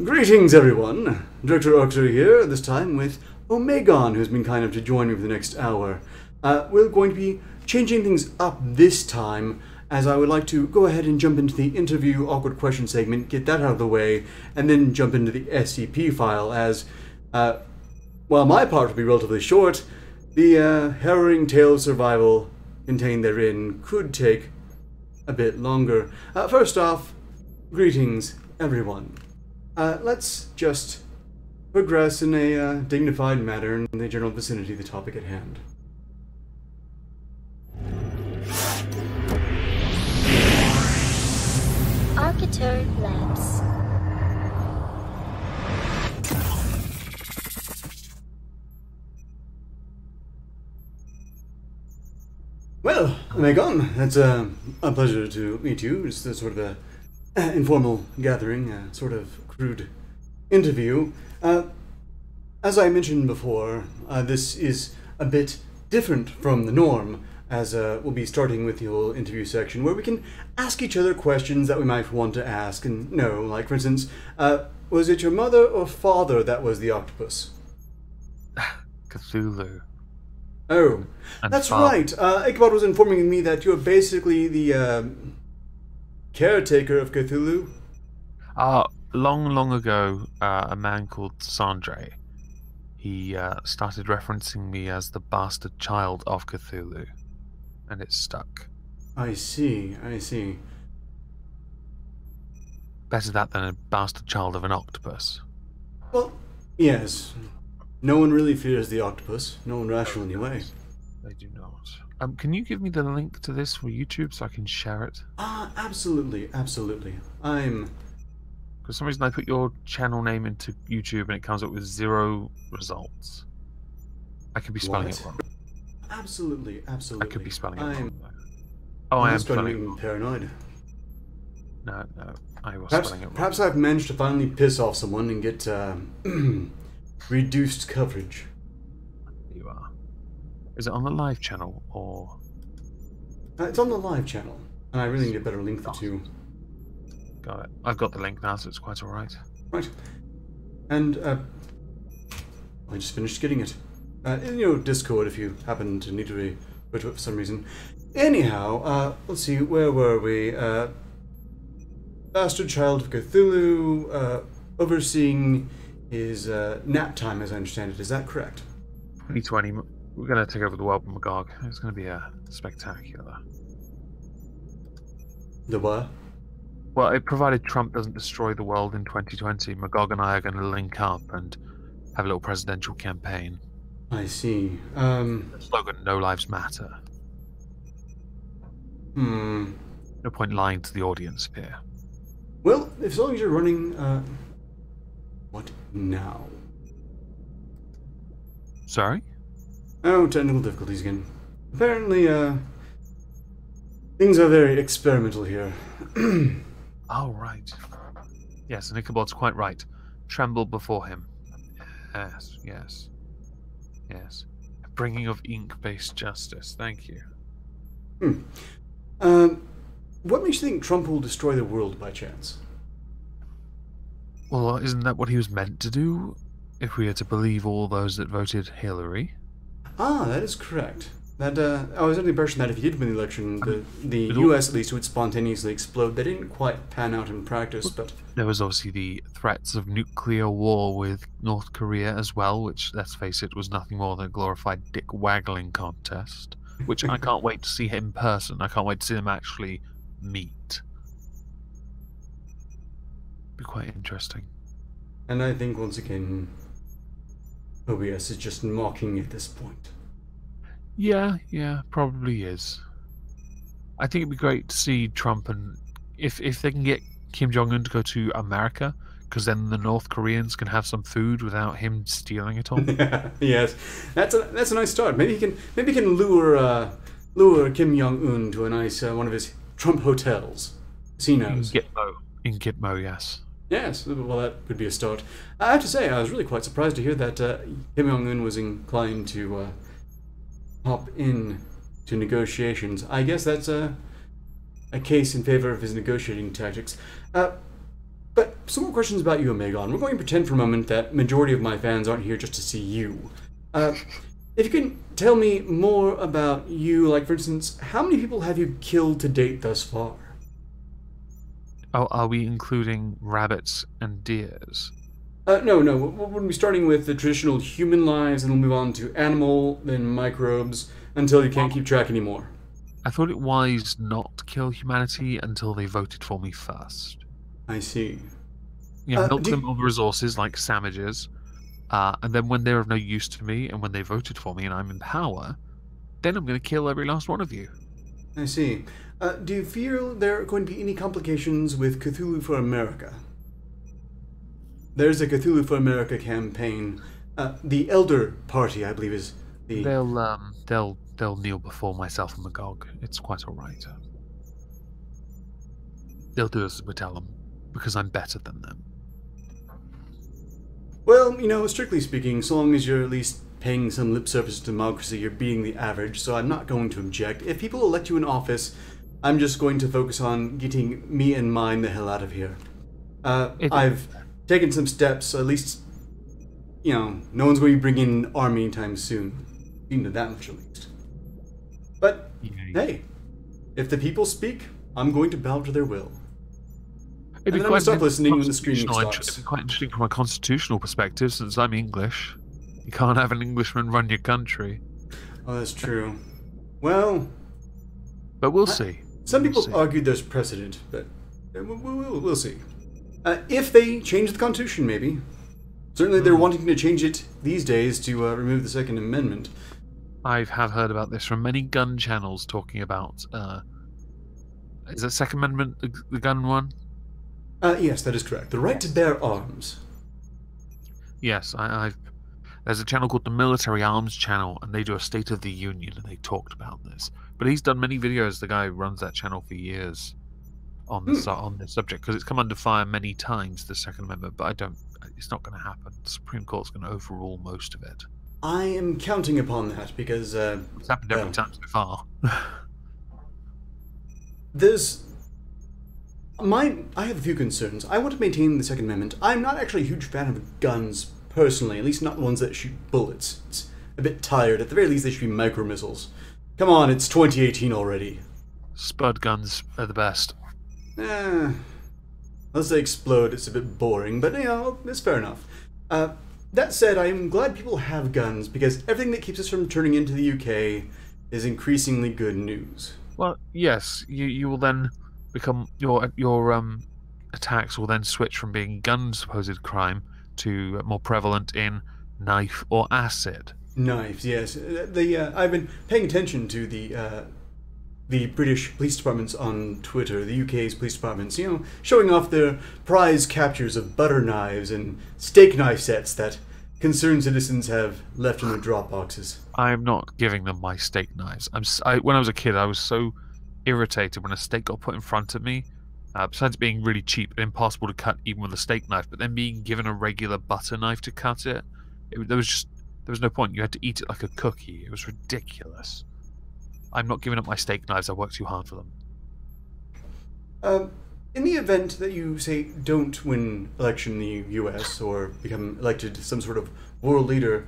Greetings, everyone. Director Arctur here, this time with Omegon, who's been kind enough to join me for the next hour. We're going to be changing things up this time, as I would like to go ahead and jump into the interview awkward question segment, get that out of the way, and then jump into the SCP file, as, while my part will be relatively short, the harrowing tale of survival contained therein could take a bit longer. First off, greetings, everyone. Let's just progress in a dignified manner in the general vicinity of the topic at hand. Arctur Labs. Well, Megan, it's a pleasure to meet you. It's a sort of a informal gathering, a sort of crude interview. As I mentioned before, this is a bit different from the norm, as we'll be starting with the whole interview section, where we can ask each other questions that we might want to ask and know. Like, for instance, was it your mother or father that was the octopus? Cthulhu. Oh, And that's father. right. Ichabod was informing me that you're basically the caretaker of Cthulhu. Long ago, a man called Sandre, he started referencing me as the bastard child of Cthulhu, and it stuck. I see. Better that than a bastard child of an octopus. Well, yes. No one really fears the octopus. No one rational anyway. They do not. Can you give me the link to this for YouTube so I can share it? Absolutely. For some reason I put your channel name into YouTube and it comes up with 0 results. I could be spelling What? it wrong. Absolutely. I could be spelling it I'm wrong. Oh, I am spelling it getting wrong. paranoid. No, I was Perhaps, spelling it wrong. perhaps I've managed to finally piss off someone and get reduced coverage. You are. Is it on the live channel or? It's on the live channel, and I really need a better link for two. Got it. I've got the link now, so it's quite alright. Right. And, I just finished getting it. In your Discord, if you happen to need to go to it for some reason. Anyhow, let's see, where were we? Bastard child of Cthulhu, overseeing his nap time, as I understand it. Is that correct? 2020, we're going to take over the world with Magog. It's going to be spectacular. The what? Well, provided Trump doesn't destroy the world in 2020, Magog and I are going to link up and have a little presidential campaign. I see. The slogan, No Lives Matter. No point lying to the audience here. Well, as long as you're running, what now? Sorry? Oh, technical difficulties again. Apparently, things are very experimental here. Oh, right. Yes, and Ichabod's quite right. Tremble before him. Yes. Bringing of ink-based justice. Thank you. What makes you think Trump will destroy the world by chance? Well, isn't that what he was meant to do, if we are to believe all those that voted Hillary? That is correct. That I was under the impression that if he did win the election, the it'll- U.S. at least would spontaneously explode. They didn't quite pan out in practice, but There was obviously the threats of nuclear war with North Korea as well, which, let's face it, was nothing more than a glorified dick-waggling contest, which I can't wait to see in person. I can't wait to see them actually meet. Be quite interesting. and I think once again, OBS is just mocking at this point. Yeah, probably is. I think it'd be great to see Trump and if they can get Kim Jong-un to go to America, because then the North Koreans can have some food without him stealing it all. Yes, that's a nice start. Maybe he can lure Kim Jong Un to a nice one of his Trump hotels, casinos. In Gitmo, yes. Yes, well, that would be a start. I have to say, I was really quite surprised to hear that Kim Jong Un was inclined to hop in to negotiations. I guess that's a case in favor of his negotiating tactics. But But some more questions about you, Omegon. We're going to pretend for a moment that majority of my fans aren't here just to see you. If you can tell me more about you, like for instance, how many people have you killed to date thus far? Oh, are we including rabbits and deers? No. We'll be starting with the traditional human lives, and we'll move on to animal, then microbes, until you can't keep track anymore. I thought it wise not to kill humanity until they voted for me first. I see. Yeah, milk them of resources like sandwiches, and then when they're of no use to me, and when they voted for me and I'm in power, then I'm going to kill every last one of you. I see. Do you feel there are going to be any complications with Cthulhu for America? There's a Cthulhu for America campaign. The Elder Party, I believe, is the... They'll kneel before myself and Magog. It's quite all right. They'll do as we tell them, because I'm better than them. Well, strictly speaking, so long as you're at least paying some lip service to democracy, you're beating the average, so I'm not going to object. If people elect you in office, I'm just going to focus on getting me and mine the hell out of here. I've taken some steps, at least, no one's going to be bringing an army anytime soon. Into that much, at least. But, hey, if the people speak, I'm going to bow to their will. It'd be I'm going to stop listening when the screaming stops. It'd be quite interesting from a constitutional perspective, since I'm English. You can't have an Englishman run your country. Oh, that's true. Well... But we'll see. Some people argue there's precedent, but we'll see. If they change the Constitution, maybe. Certainly they're wanting to change it these days to remove the Second Amendment. I have heard about this from many gun channels talking about... is it Second Amendment, the gun one? Yes, that is correct. The right to bear arms. Yes, there's a channel called the Military Arms Channel, and they do a State of the Union, and they talked about this. But he's done many videos, the guy who runs that channel, for years on this subject, because it's come under fire many times, the Second Amendment, but it's not going to happen. The Supreme Court's going to overrule most of it. I am counting upon that, because... it's happened every time so far. I have a few concerns. I want to maintain the Second Amendment. I'm not actually a huge fan of guns, personally, at least not ones that shoot bullets. It's a bit tired. At the very least, they should be micro-missiles. Come on, it's 2018 already. Spud guns are the best. Unless they explode, it's a bit boring, but, it's fair enough. That said, I'm glad people have guns, because everything that keeps us from turning into the UK is increasingly good news. Well, yes, you will then become... Your attacks will then switch from being gun-supposed crime to more prevalent in knife or acid. Knives, yes. I've been paying attention to the British police departments on Twitter, the UK's police departments, showing off their prize captures of butter knives and steak knife sets that concerned citizens have left in their drop boxes. I'm not giving them my steak knives. When I was a kid, I was so irritated when a steak got put in front of me, besides being really cheap and impossible to cut even with a steak knife, but then being given a regular butter knife to cut it, there was no point. You had to eat it like a cookie. It was ridiculous. I'm not giving up my steak knives. I worked too hard for them. In the event that you, say, don't win election in the US or become elected to some sort of world leader,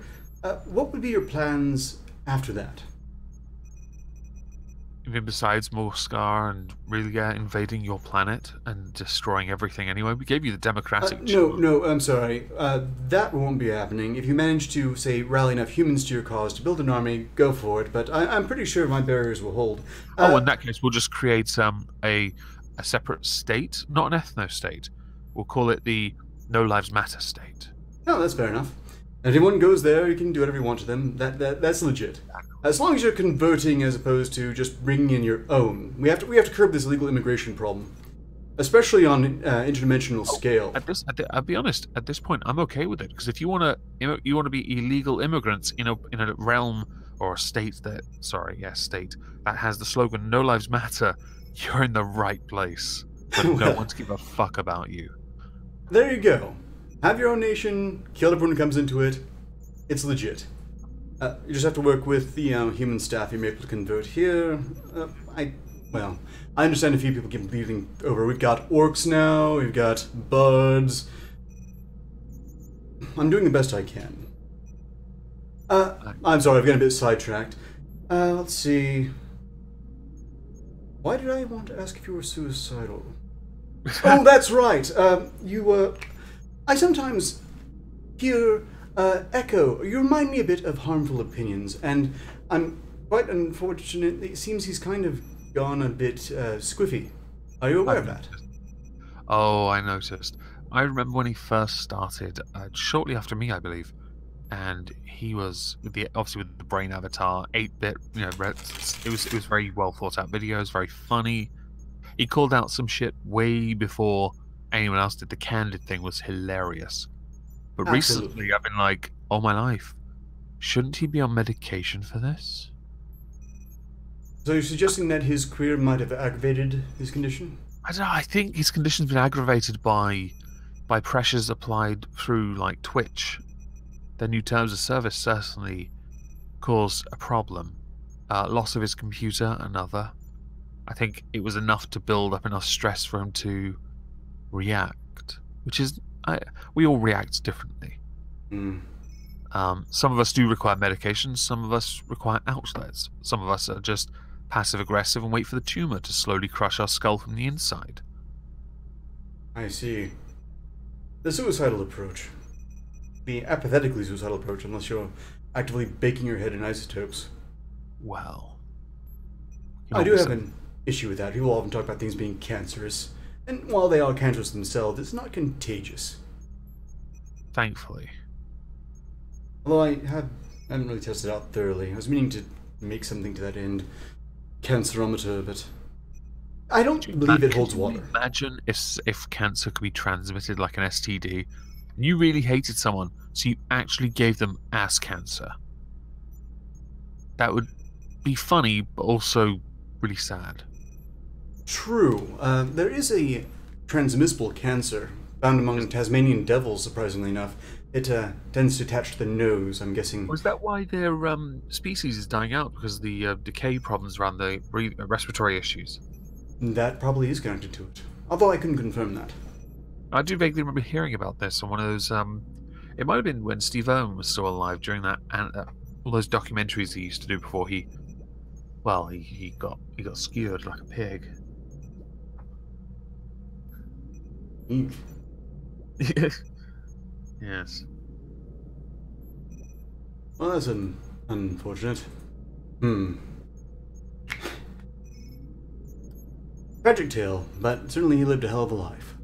what would be your plans after that? Even besides Morscar and really invading your planet and destroying everything anyway, we gave you the democratic... No, I'm sorry. That won't be happening. If you manage to, say, rally enough humans to your cause to build an army, go for it, but I'm pretty sure my barriers will hold. In that case, we'll just create a separate state, not an ethno-state. We'll call it the No Lives Matter state. No, that's fair enough. And if anyone goes there, you can do whatever you want to them. That's legit. As long as you're converting as opposed to just bringing in your own. We have to curb this illegal immigration problem, especially on interdimensional scale. I'll be honest. At this point, I'm okay with it, because if you want to be illegal immigrants in a realm or a state that has the slogan "No Lives Matter," you're in the right place. But no one's give a fuck about you. There you go. Have your own nation, kill everyone who comes into it. It's legit. You just have to work with the human staff you're able to convert here. I well, I understand a few people keep leaving over. We've got orcs now, we've got buds. I'm doing the best I can. I'm sorry, I've gotten a bit sidetracked. Let's see. Why did I want to ask if you were suicidal? Oh, that's right. I sometimes hear echo. You remind me a bit of Harmful Opinions, and I'm quite unfortunate. It seems he's kind of gone a bit squiffy. Are you aware of that? Oh, I noticed. I remember when he first started, shortly after me, I believe, and he was obviously with the brain avatar, 8-bit. You know, it was very well thought out videos, very funny. He called out some shit way before anyone else did. The candid thing was hilarious. But Absolutely. recently, I've been like, all my life, shouldn't he be on medication for this? So you're suggesting that his career might have aggravated his condition? I don't know. I think his condition's been aggravated by pressures applied through like Twitch. Their new terms of service certainly caused a problem. Loss of his computer, another. I think it was enough to build up enough stress for him to react, which is we all react differently. Mm. Some of us do require medication. Some of us require outlets. Some of us are just passive aggressive and wait for the tumor to slowly crush our skull from the inside. I see. The suicidal approach. The apathetically suicidal approach, unless you're actively baking your head in isotopes. Well, I do have an issue with that. People often talk about things being cancerous, and while they are cancerous themselves, it's not contagious. Thankfully. Although I haven't really tested it out thoroughly. I was meaning to make something to that end. Cancerometer, but I don't believe it holds water. Imagine if cancer could be transmitted like an STD, and you really hated someone, so you actually gave them ass cancer. That would be funny, but also really sad. True. There is a transmissible cancer found among Tasmanian devils, surprisingly enough. It tends to attach to the nose, I'm guessing. Was that why their species is dying out? Because of the decay problems around the respiratory issues? That probably is connected to it. Although I couldn't confirm that. I do vaguely remember hearing about this on one of those. It might have been when Steve Irwin was still alive during that, all those documentaries he used to do before he got skewered like a pig. Eek. Yes. Well, that's unfortunate. Tragic tale, but certainly he lived a hell of a life.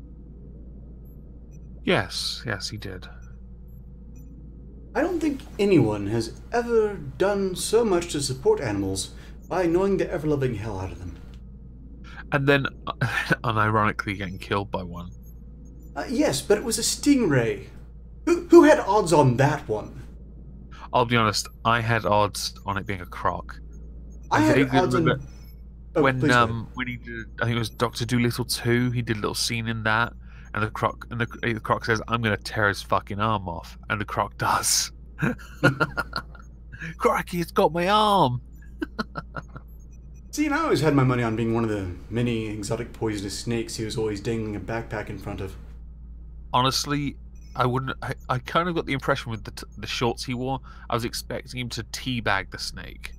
Yes, he did. I don't think anyone has ever done so much to support animals by annoying the ever-loving hell out of them. And then, unironically, getting killed by one. Yes, but it was a stingray. Who had odds on that one? I'll be honest, I had odds on it being a croc. I had odds on... when he did, I think it was Dr. Dolittle 2, he did a little scene in that, and the croc says, "I'm going to tear his fucking arm off," and the croc does. Crikey, it's got my arm! See, and I always had my money on being one of the many exotic poisonous snakes he was always dangling a backpack in front of. Honestly, I kind of got the impression with the shorts he wore, I was expecting him to teabag the snake.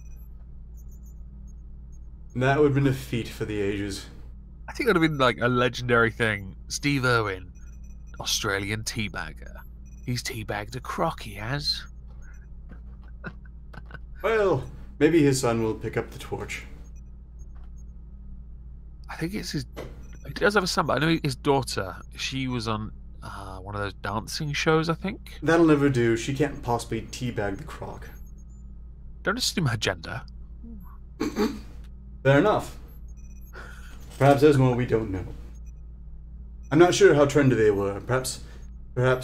That would have been a feat for the ages. I think it would have been like a legendary thing. Steve Irwin, Australian teabagger. He's teabagged a croc, he has. Well, maybe his son will pick up the torch. I think it's his... He does have a son, but I know his daughter, she was on one of those dancing shows, I think. That'll never do. She can't possibly teabag the croc. Don't assume her gender. Fair enough. Perhaps there's more we don't know. I'm not sure how trendy they were. Perhaps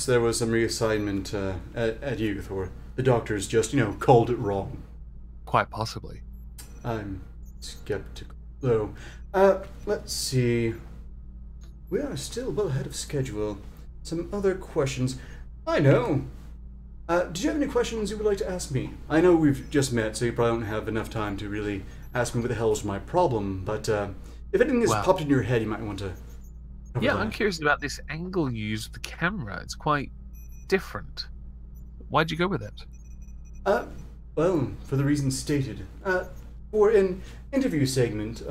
there was some reassignment at youth, or the doctors just, called it wrong. Quite possibly. I'm skeptical, though. Let's see. We are still well ahead of schedule. Some other questions. I know. Did you have any questions you would like to ask me? I know we've just met, so you probably don't have enough time to really ask me what the hell's my problem, but if anything has Well- popped in your head, you might want to cover Yeah, that. I'm curious about this angle you use with the camera. It's quite different. Why'd you go with it? Well, for the reasons stated. For an interview segment,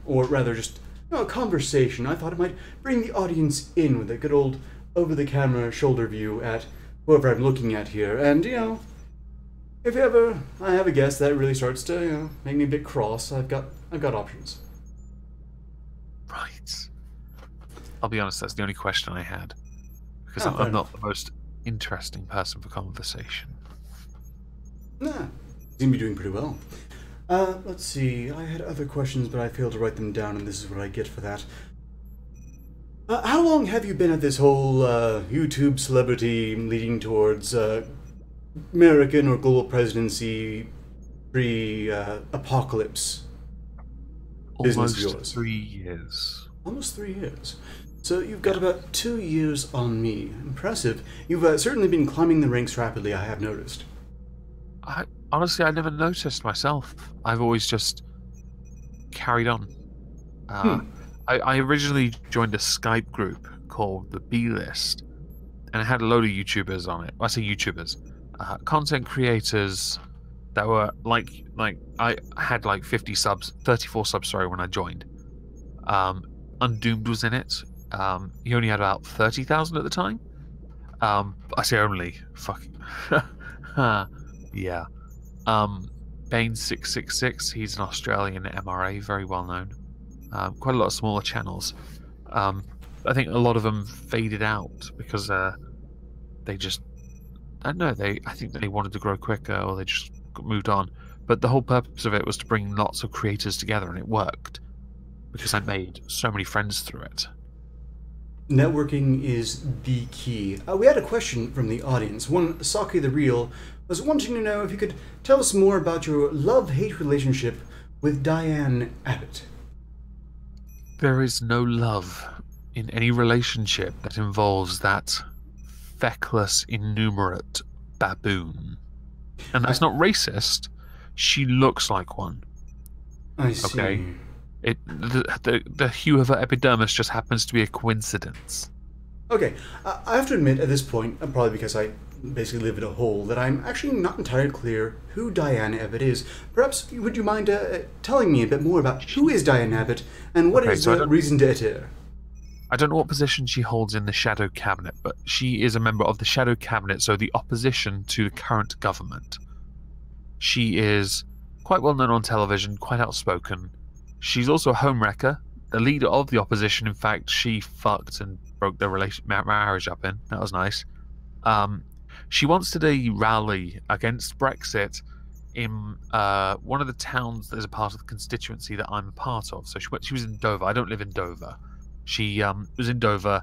or rather just a conversation, I thought it might bring the audience in with a good old over-the-camera shoulder view at whoever I'm looking at here. And, if ever I have a guest that really starts to, make me a bit cross, I've got options. Right. I'll be honest, that's the only question I had. Because Oh, I'm fair not the most interesting person for conversation. Nah, seem to be doing pretty well. Let's see. I had other questions, but I failed to write them down, and this is what I get for that. How long have you been at this whole YouTube celebrity leading towards American or global presidency pre-apocalypse business of yours? Almost 3 years. Almost 3 years. So you've got about 2 years on me. Impressive. You've certainly been climbing the ranks rapidly, I have noticed. Honestly, I never noticed myself. I've always just carried on. I originally joined a Skype group called the B List, and it had a load of YouTubers on it. I say YouTubers, content creators that were like I had like 50 subs, 34 subs, sorry, when I joined. Undoomed was in it. He only had about 30,000 at the time. I say only. Fucking. Yeah. Bane666, he's an Australian MRA, very well known. Quite a lot of smaller channels. I think a lot of them faded out because they just, I don't know, I think they wanted to grow quicker or they just moved on. But the whole purpose of it was to bring lots of creators together, and it worked because I made so many friends through it. Networking is the key. We had a question from the audience. One, Saki the Real, was wanting to know if you could tell us more about your love-hate relationship with Diane Abbott. There is no love in any relationship that involves that feckless, innumerate baboon. And that's not racist. She looks like one. I see. Okay. The hue of her epidermis just happens to be a coincidence. Okay, I have to admit at this point, probably because I basically live in a hole, that I'm actually not entirely clear who Diane Abbott is. Perhaps would you mind telling me a bit more about who is Diane Abbott and what is the reason d'etre? I don't know what position she holds in the Shadow Cabinet, but she is a member of the Shadow Cabinet, so the opposition to the current government. She is quite well known on television, quite outspoken. She's also a homewrecker, the leader of the opposition. In fact, she fucked and broke their marriage up in. That was nice. She wants to do a rally against Brexit in one of the towns that is a part of the constituency that I'm a part of. So she was in Dover. I don't live in Dover. She was in Dover.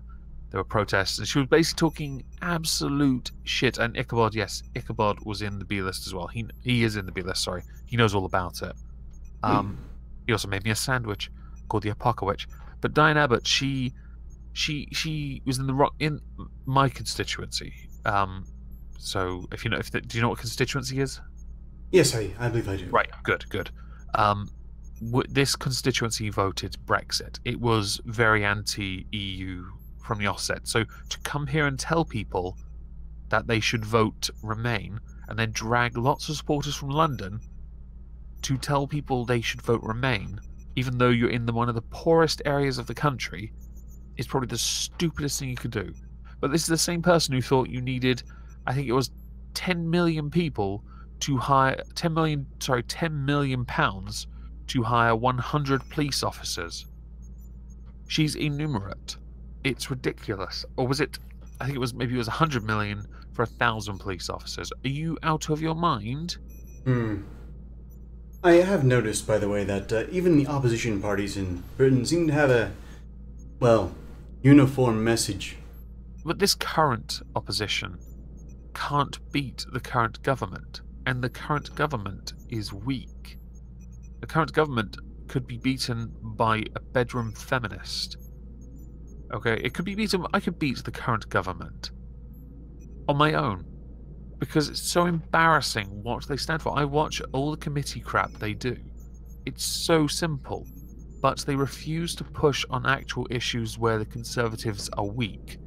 There were protests, and she was basically talking absolute shit. And Ichabod, yes, Ichabod was in the B list as well. He is in the B list. Sorry, he knows all about it. He also made me a sandwich called the Apocalypse. But Diane Abbott, she was in my constituency. So do you know what constituency is? Yes, I believe I do. Right, good. This constituency voted Brexit. It was very anti-EU from the offset. So to come here and tell people that they should vote Remain, and then drag lots of supporters from London to tell people they should vote Remain, even though you're in one of the poorest areas of the country, is probably the stupidest thing you could do. But this is the same person who thought you needed, I think it was 10 million people to hire 10 million pounds to hire 100 police officers. She's innumerate. It's ridiculous. Or was it, I think it was 100 million for 1,000 police officers. Are you out of your mind? I have noticed, by the way, that even the opposition parties in Britain seem to have a, uniform message. But this current opposition can't beat the current government, and the current government is weak. The current government could be beaten by a bedroom feminist. Okay, it could be beaten. I could beat the current government on my own because it's so embarrassing what they stand for. I watch all the committee crap they do, it's so simple, but they refuse to push on actual issues where the Conservatives are weak,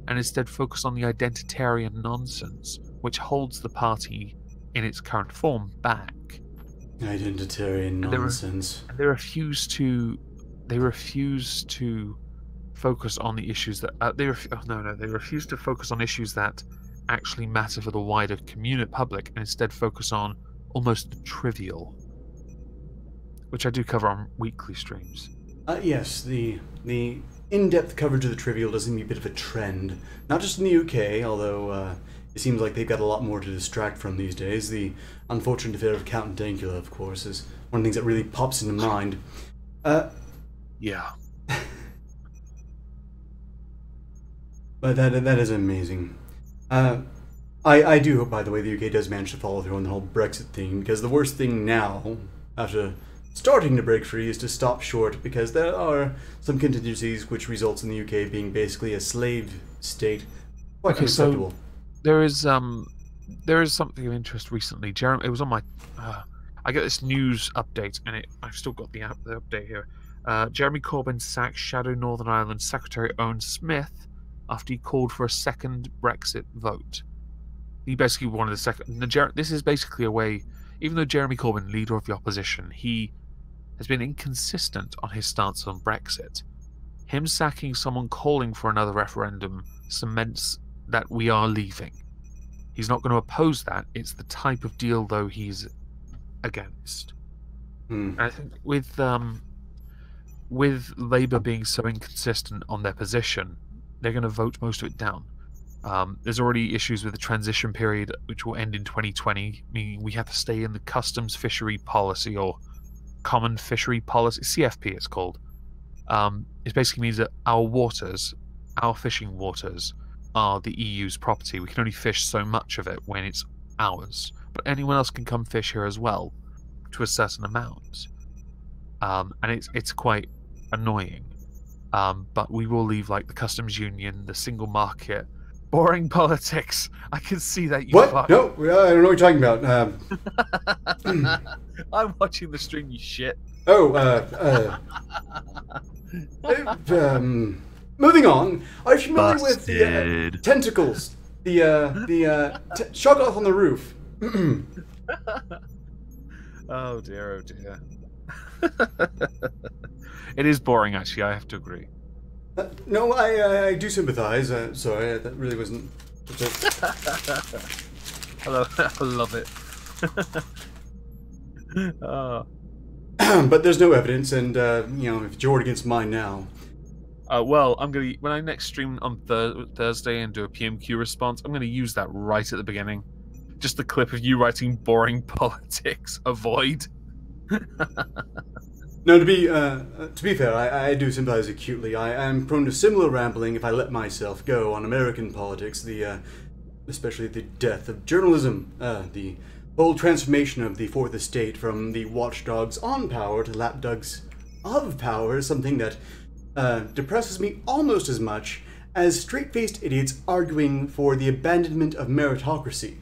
and instead focus on the identitarian nonsense, which holds the party in its current form back. Identitarian nonsense. They refuse to focus on the issues that they refuse to focus on issues that actually matter for the wider public, and instead focus on almost the trivial, which I do cover on weekly streams. Yes, the in-depth coverage of the trivial does seem to be a bit of a trend, not just in the UK, although it seems like they've got a lot more to distract from these days. The unfortunate affair of Count Dankula, of course, is one of the things that really pops into mind. Yeah. But that is amazing. I do hope, by the way, the UK does manage to follow through on the whole Brexit thing, because the worst thing now, after starting to break free, is to stop short, because there are some contingencies which results in the UK being basically a slave state. Quite unacceptable. So there is something of interest recently. Jeremy, it was on my. I get this news update, and I've still got the update here. Jeremy Corbyn sacks Shadow Northern Ireland Secretary Owen Smith after he called for a second Brexit vote. He basically wanted a second. This is basically a way, even though Jeremy Corbyn, leader of the opposition, he has been inconsistent on his stance on Brexit. Him sacking someone calling for another referendum cements that we are leaving. He's not going to oppose that. It's the type of deal, though, he's against. I think with Labour being so inconsistent on their position, they're going to vote most of it down. There's already issues with the transition period, which will end in 2020, meaning we have to stay in the customs fishery policy, or common fishery policy, CFP it's called. It basically means that our waters, our fishing waters, are the EU's property. We can only fish so much of it when it's ours, but anyone else can come fish here as well, to a certain amount. And it's quite annoying. But we will leave, like, the customs union, the single market, boring politics. I can see that you. What? Fuck. No, I don't know what you're talking about. I'm watching the stream, you shit. Moving on. Are you familiar with the tentacles? The shoggoth on the roof. Oh dear, oh dear. It is boring, actually, I have to agree. No, I do sympathise. Sorry, that really wasn't. I love it. But there's no evidence, and if it's your word against mine now. Well, when I next stream on Thursday and do a PMQ response, I'm gonna use that right at the beginning. Just the clip of you writing boring politics. Avoid. No, to be fair, I do sympathise acutely. I am prone to similar rambling if I let myself go on American politics, especially the death of journalism, the whole transformation of the Fourth Estate from the watchdogs on power to lapdogs of power is something that depresses me almost as much as straight-faced idiots arguing for the abandonment of meritocracy.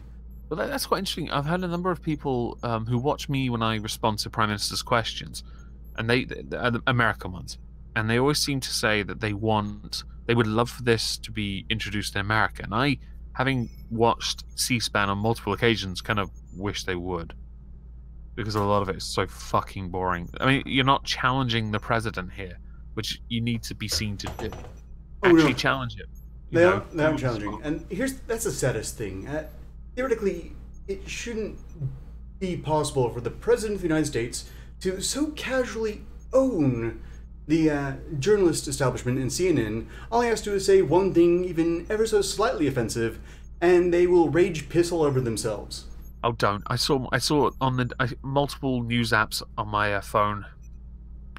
Well, that's quite interesting. I've had a number of people who watch me when I respond to Prime Minister's questions, and they are the American ones, and they always seem to say that they would love for this to be introduced in America. And I, having watched C-SPAN on multiple occasions, kind of wish they would, because a lot of it is so fucking boring. I mean, you're not challenging the president here, which you need to be seen to do. Actually, challenge it. They aren't challenging, and that's the saddest thing. Theoretically, it shouldn't be possible for the President of the United States to so casually own the journalist establishment in CNN. All he has to do is say one thing, even ever so slightly offensive, and they will rage piss all over themselves. Oh, don't. I saw on the multiple news apps on my phone.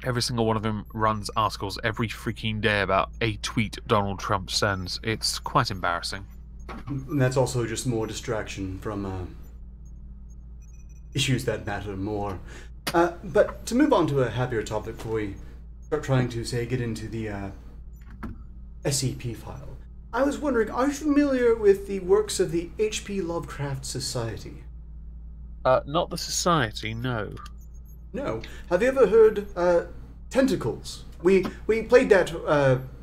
Every single one of them runs articles every freaking day about a tweet Donald Trump sends. It's quite embarrassing. And that's also just more distraction from issues that matter more. But to move on to a happier topic before we start trying to, get into the SCP file, I was wondering, are you familiar with the works of the H.P. Lovecraft Society? Not the Society, no. No. Have you ever heard Tentacles? We played that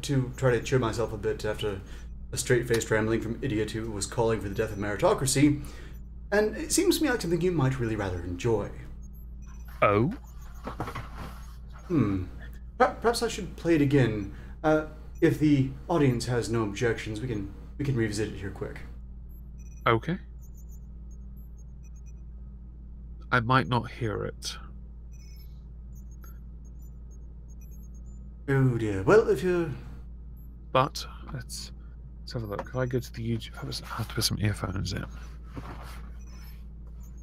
to try to cheer myself a bit after a straight-faced rambling from idiot who was calling for the death of meritocracy, and it seems to me like something you might really rather enjoy. Oh? Perhaps I should play it again. If the audience has no objections, we can revisit it here quick. Okay. I might not hear it. Oh dear. Well, if you're... But let's have a look. Can I go to the YouTube? I have to put some earphones in.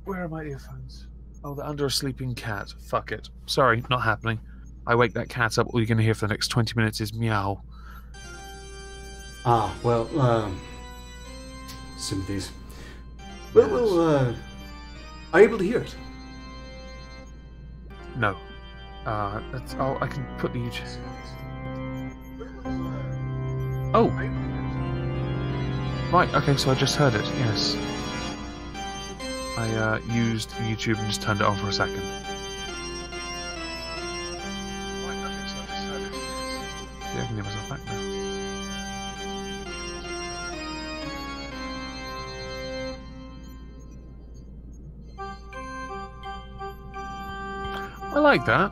Where are my earphones? Oh, they're under a sleeping cat. Fuck it. Sorry, not happening. I wake that cat up. All you're going to hear for the next 20 minutes is meow. Ah, well, sympathies. Well, are you able to hear it? No. I can put the YouTube. Oh! Right, okay, so I just heard it, yes. I used YouTube and just turned it on for a second. Right, okay, so I just heard it, yes. See, I can get myself back now. I like that.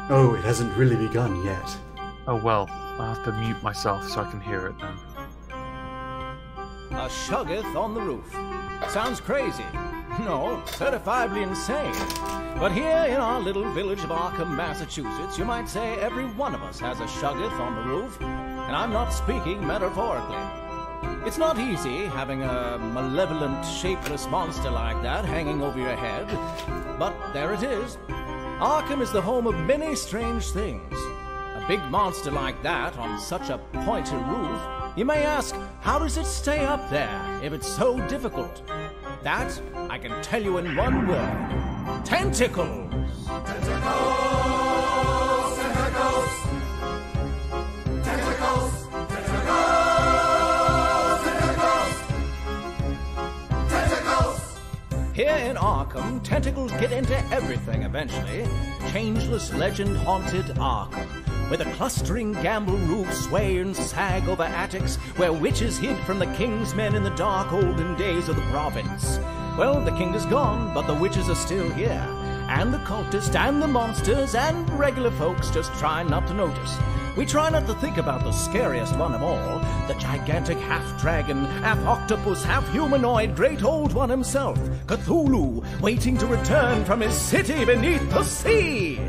Oh, it hasn't really begun yet. Oh well, I'll have to mute myself so I can hear it then. A Shoggoth on the roof. Sounds crazy. No, certifiably insane. But here in our little village of Arkham, Massachusetts, you might say every one of us has a Shoggoth on the roof. And I'm not speaking metaphorically. It's not easy having a malevolent, shapeless monster like that hanging over your head. But there it is. Arkham is the home of many strange things. A big monster like that on such a pointed roof, you may ask, how does it stay up there if it's so difficult? That I can tell you in one word. Tentacles! Tentacles! Tentacles! Tentacles! Tentacles! Tentacles! Here in Arkham, tentacles get into everything eventually. Changeless legend haunted Arkham, where the clustering gamble roofs sway and sag over attics, where witches hid from the king's men in the dark olden days of the province. Well, the king is gone, but the witches are still here. And the cultists and the monsters and regular folks just try not to notice. We try not to think about the scariest one of all, the gigantic half-dragon, half-octopus, half-humanoid, great old one himself, Cthulhu, waiting to return from his city beneath the sea.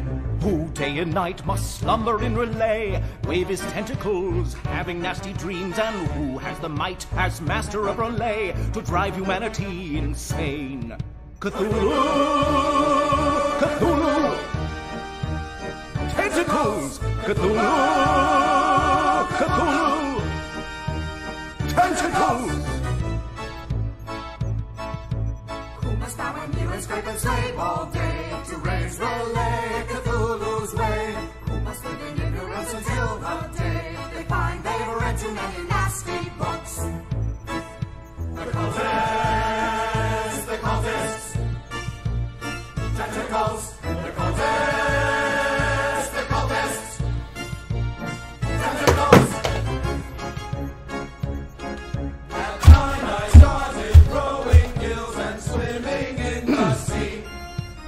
Who day and night must slumber in relay, wave his tentacles, having nasty dreams, and who has the might as master of relay to drive humanity insane. Cthulhu! Cthulhu! Tentacles! Cthulhu! Cthulhu! Tentacles! Who must bow and kneel and scrape and scrape all day to raise relay Cthulhu's way? Who must live in ignorance until the day they find they've read too many nasty books? The cultists! The cultists! Tentacles! The cultists! The cultists! Tentacles! At time I started growing gills and swimming in the sea,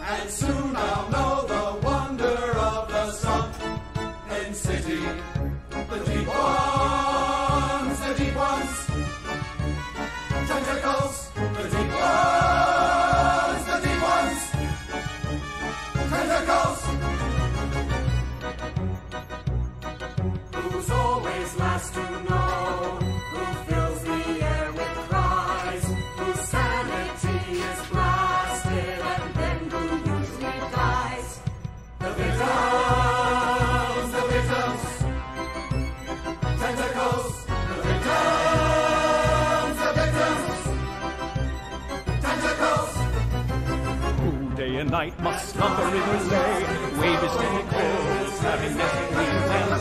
and soon I'll know the wonder of the sunken city. The deep ones, the deep ones, tentacles. The deep ones, the deep ones, tentacles. Who's always last to know? Who fills the air with cries? Whose sanity is blasted, and then who usually dies? The victims, the victims, tentacles. The victims, tentacles. Who day and night must slumber in relay, wave his tentacles, having nasty dreams, and the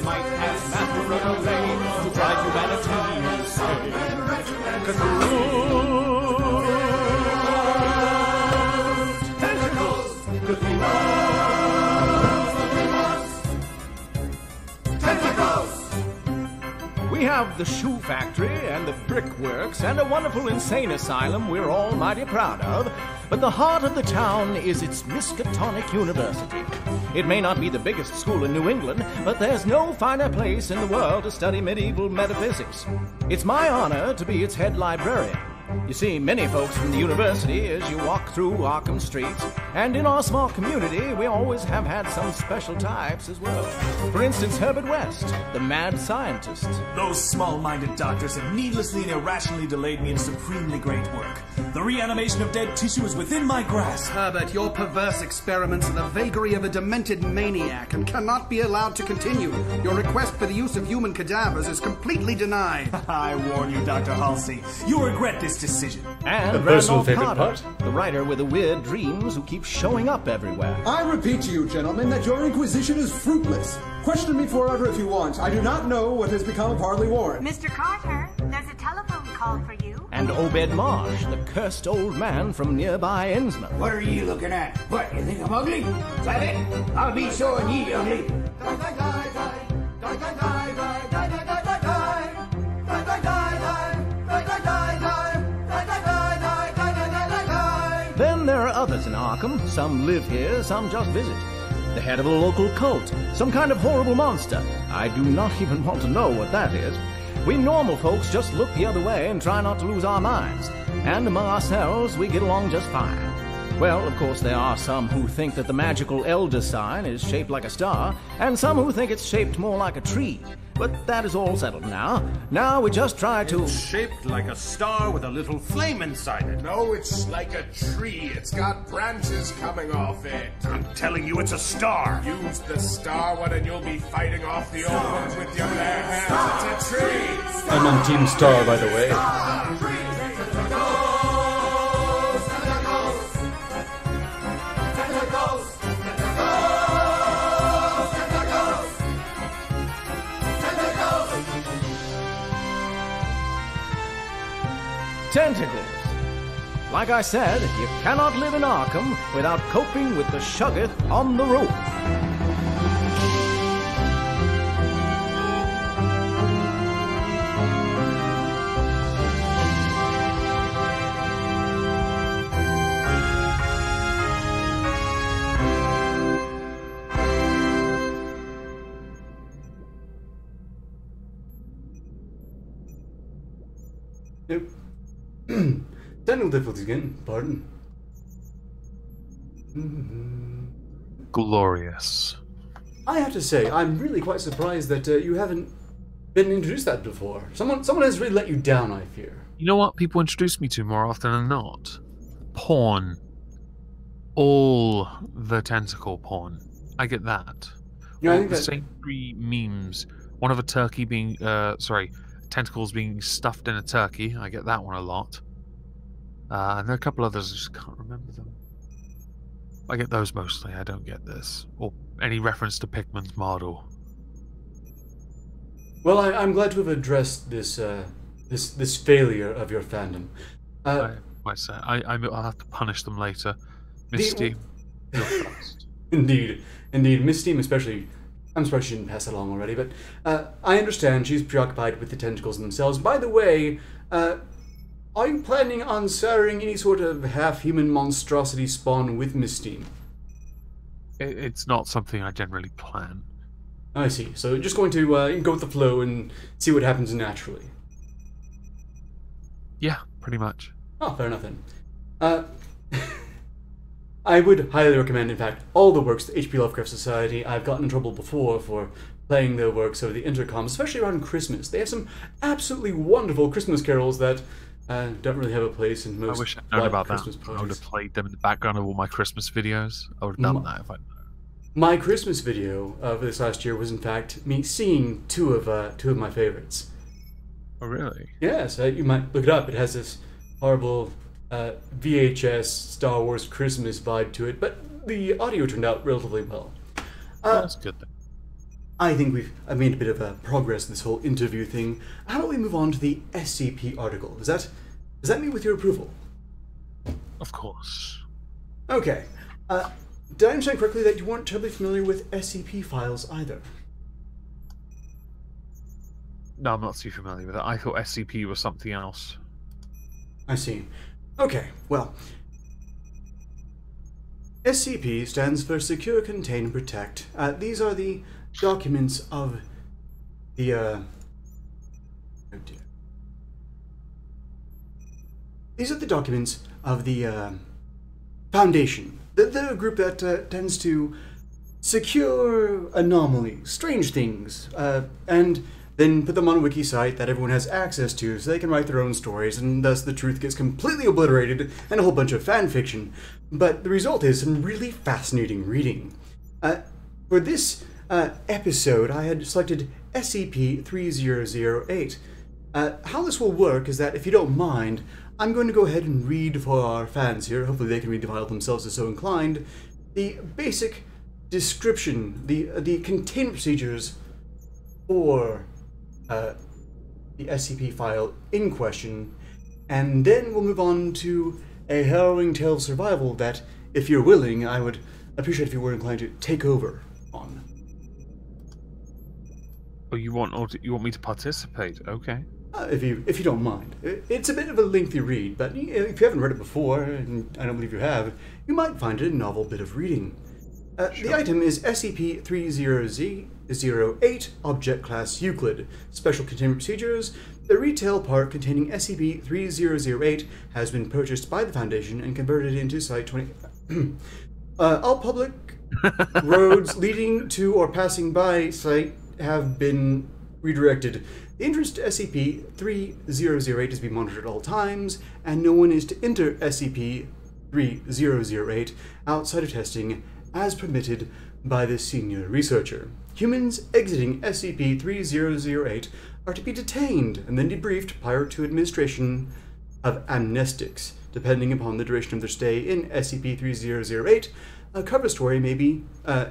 might has master of relay to drive humanity insane. Cthulhu! Tentacles! We have the shoe factory and the brickworks and a wonderful insane asylum we're all mighty proud of, but the heart of the town is its Miskatonic University. It may not be the biggest school in New England, but there's no finer place in the world to study medieval metaphysics. It's my honor to be its head librarian. You see many folks from the university as you walk through Arkham streets, and in our small community we always have had some special types as well. For instance, Herbert West, the mad scientist. Those small-minded doctors have needlessly and irrationally delayed me in supremely great work. The reanimation of dead tissue is within my grasp. Herbert, your perverse experiments are the vagary of a demented maniac and cannot be allowed to continue. Your request for the use of human cadavers is completely denied. I warn you, Dr. Halsey, you'll regret this decision. And A personal Randolph favorite Carter, part? the writer with the weird dreams who keeps showing up everywhere. I repeat to you, gentlemen, that your inquisition is fruitless. Question me forever if you want. I do not know what has become of Harley Warren. Mr. Carter, there's a telephone call for you. And Obed Marsh, the cursed old man from nearby Innsmouth. What are you looking at? What, you think I'm ugly? Is that it? I'll be showing ye ugly. Then there are others in Arkham. Some live here, some just visit. The head of a local cult, some kind of horrible monster. I do not even want to know what that is. We normal folks just look the other way and try not to lose our minds. And among ourselves, we get along just fine. Well, of course, there are some who think that the magical elder sign is shaped like a star, and some who think it's shaped more like a tree. But that is all settled now. Now we just try to... It's shaped like a star with a little flame inside it. No, it's like a tree. It's got branches coming off it. I'm telling you, it's a star. Use the star one and you'll be fighting off the old ones with your bare hands. It's a tree. I'm on Team Star, by the way. Tentacles. Like I said, you cannot live in Arkham without coping with the Shuggoth on the roof. Yep. Technical difficulties again, pardon. Glorious. I have to say, I'm really quite surprised that you haven't been introduced that before. Someone has really let you down, I fear. You know what people introduce me to more often than not? Porn. All the tentacle porn. I get that. Yeah, I All think the that- same three memes. One of a turkey being, tentacles being stuffed in a turkey. I get that one a lot. And there are a couple others, I just can't remember them. I get those mostly, I don't get this. Or any reference to Pikmin's model. Well, I'm glad to have addressed this this failure of your fandom. I'll have to punish them later. Misty, you're first. Indeed. Miss Steam especially. I'm surprised she didn't pass that along already, but I understand she's preoccupied with the tentacles themselves. By the way, are you planning on siring any sort of half-human monstrosity spawn with Miss Steam? It's not something I generally plan. I see. So just going to go with the flow and see what happens naturally. Yeah, pretty much. Oh, fair enough then. I would highly recommend, in fact, all the works of the H.P. Lovecraft Society. I've gotten in trouble before for playing their works over the intercom, especially around Christmas. They have some absolutely wonderful Christmas carols that don't really have a place in most I wish I'd known about Christmas that. parties. I would have played them in the background of all my Christmas videos. I would have done that if I'd known. My Christmas video of this last year was, in fact, me singing two of my favorites. Oh, really? Yes, you might look it up. It has this horrible VHS Star Wars Christmas vibe to it, but the audio turned out relatively well. That's good then. I think I've made a bit of progress in this whole interview thing. How about we move on to the SCP article? Does that meet with your approval? Of course. Okay. Did I understand correctly that you weren't terribly familiar with SCP files either? No, I'm not too familiar with it. I thought SCP was something else. I see. Okay, well, SCP stands for Secure, Contain, and Protect. These are the documents of the, oh dear. These are the documents of the, Foundation. The group that tends to secure anomalies, strange things, and then put them on a wiki site that everyone has access to so they can write their own stories, and thus the truth gets completely obliterated and a whole bunch of fan fiction. But the result is some really fascinating reading. For this episode, I had selected SCP-3008. How this will work is that, if you don't mind, I'm going to go ahead and read for our fans here, hopefully they can read the file themselves if so inclined, the basic description, the containment procedures for the SCP file in question, and then we'll move on to a harrowing tale of survival that, if you're willing, I would appreciate if you were inclined to take over on. Oh, you want me to participate? Okay. If you don't mind. It's a bit of a lengthy read, but if you haven't read it before, and I don't believe you have, you might find it a novel bit of reading. The item is SCP-3008, Object Class Euclid. Special Containment Procedures. The retail part containing SCP-3008 has been purchased by the Foundation and converted into Site 20... all public roads leading to or passing by Site have been redirected. The entrance to SCP-3008 is being monitored at all times, and no one is to enter SCP-3008 outside of testing as permitted by the senior researcher. Humans exiting SCP-3008 are to be detained and then debriefed prior to administration of amnestics. Depending upon the duration of their stay in SCP-3008, a cover story may be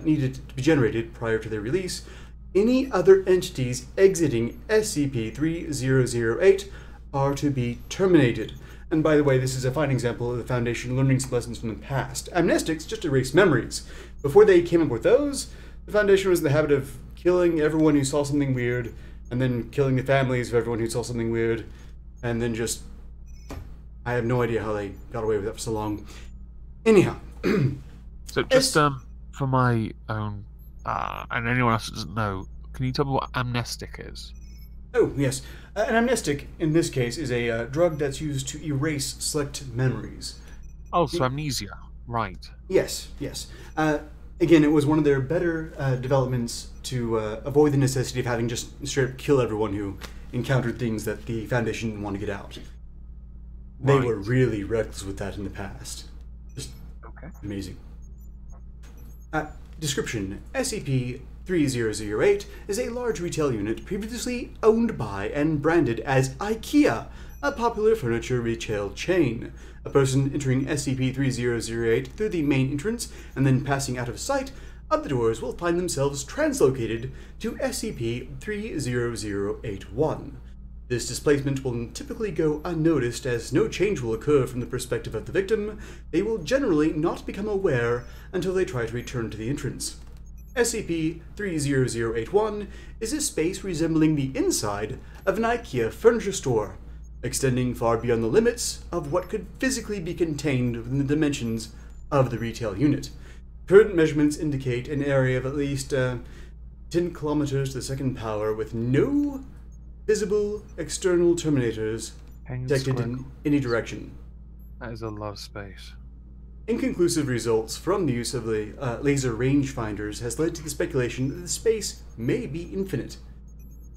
needed to be generated prior to their release. Any other entities exiting SCP-3008 are to be terminated. And by the way, this is a fine example of the Foundation learning some lessons from the past. Amnestics just erase memories. Before they came up with those, the Foundation was in the habit of killing everyone who saw something weird, and then killing the families of everyone who saw something weird, and then just... I have no idea how they got away with that for so long. Anyhow. So just for my own, and anyone else who doesn't know, can you tell me what amnestic is? Oh, yes. An amnestic, in this case, is a drug that's used to erase select memories. Oh, so amnesia. Right. Yes, yes. Again, it was one of their better developments to avoid the necessity of having just straight up kill everyone who encountered things that the Foundation didn't want to get out. They were really reckless with that in the past. Just amazing. Description. SCP-3008 is a large retail unit previously owned by and branded as IKEA, a popular furniture retail chain. A person entering SCP-3008 through the main entrance and then passing out of sight of the doors will find themselves translocated to SCP-30081. This displacement will typically go unnoticed as no change will occur from the perspective of the victim. They will generally not become aware until they try to return to the entrance. SCP-30081 is a space resembling the inside of an IKEA furniture store, extending far beyond the limits of what could physically be contained within the dimensions of the retail unit. Current measurements indicate an area of at least 10 kilometers to the second power with no visible external terminators detected in any direction. That is a lot of space. Inconclusive results from the use of the laser rangefinders has led to the speculation that the space may be infinite.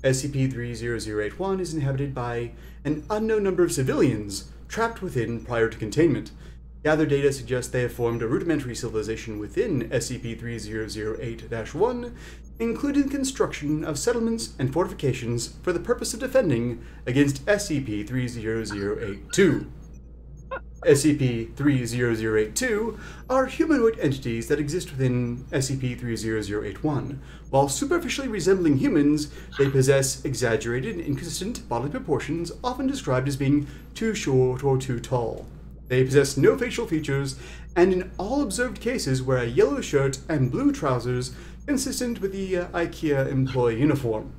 SCP-30081 is inhabited by an unknown number of civilians trapped within prior to containment. Gathered data suggests they have formed a rudimentary civilization within SCP-3008-1, including construction of settlements and fortifications for the purpose of defending against SCP-30082. SCP-30082 are humanoid entities that exist within SCP-30081. While superficially resembling humans, they possess exaggerated and inconsistent bodily proportions, often described as being too short or too tall. They possess no facial features, and in all observed cases wear a yellow shirt and blue trousers consistent with the IKEA employee uniform.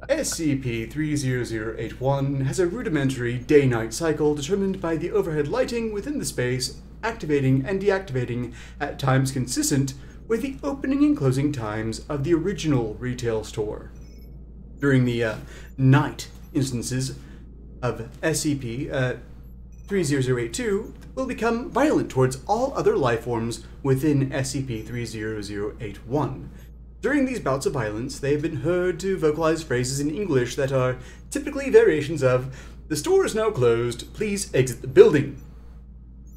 SCP-30081 has a rudimentary day-night cycle determined by the overhead lighting within the space, activating and deactivating at times consistent with the opening and closing times of the original retail store. During the night instances of SCP-30082 will become violent towards all other life forms within SCP-30081. During these bouts of violence, they have been heard to vocalize phrases in English that are typically variations of, "The store is now closed, please exit the building."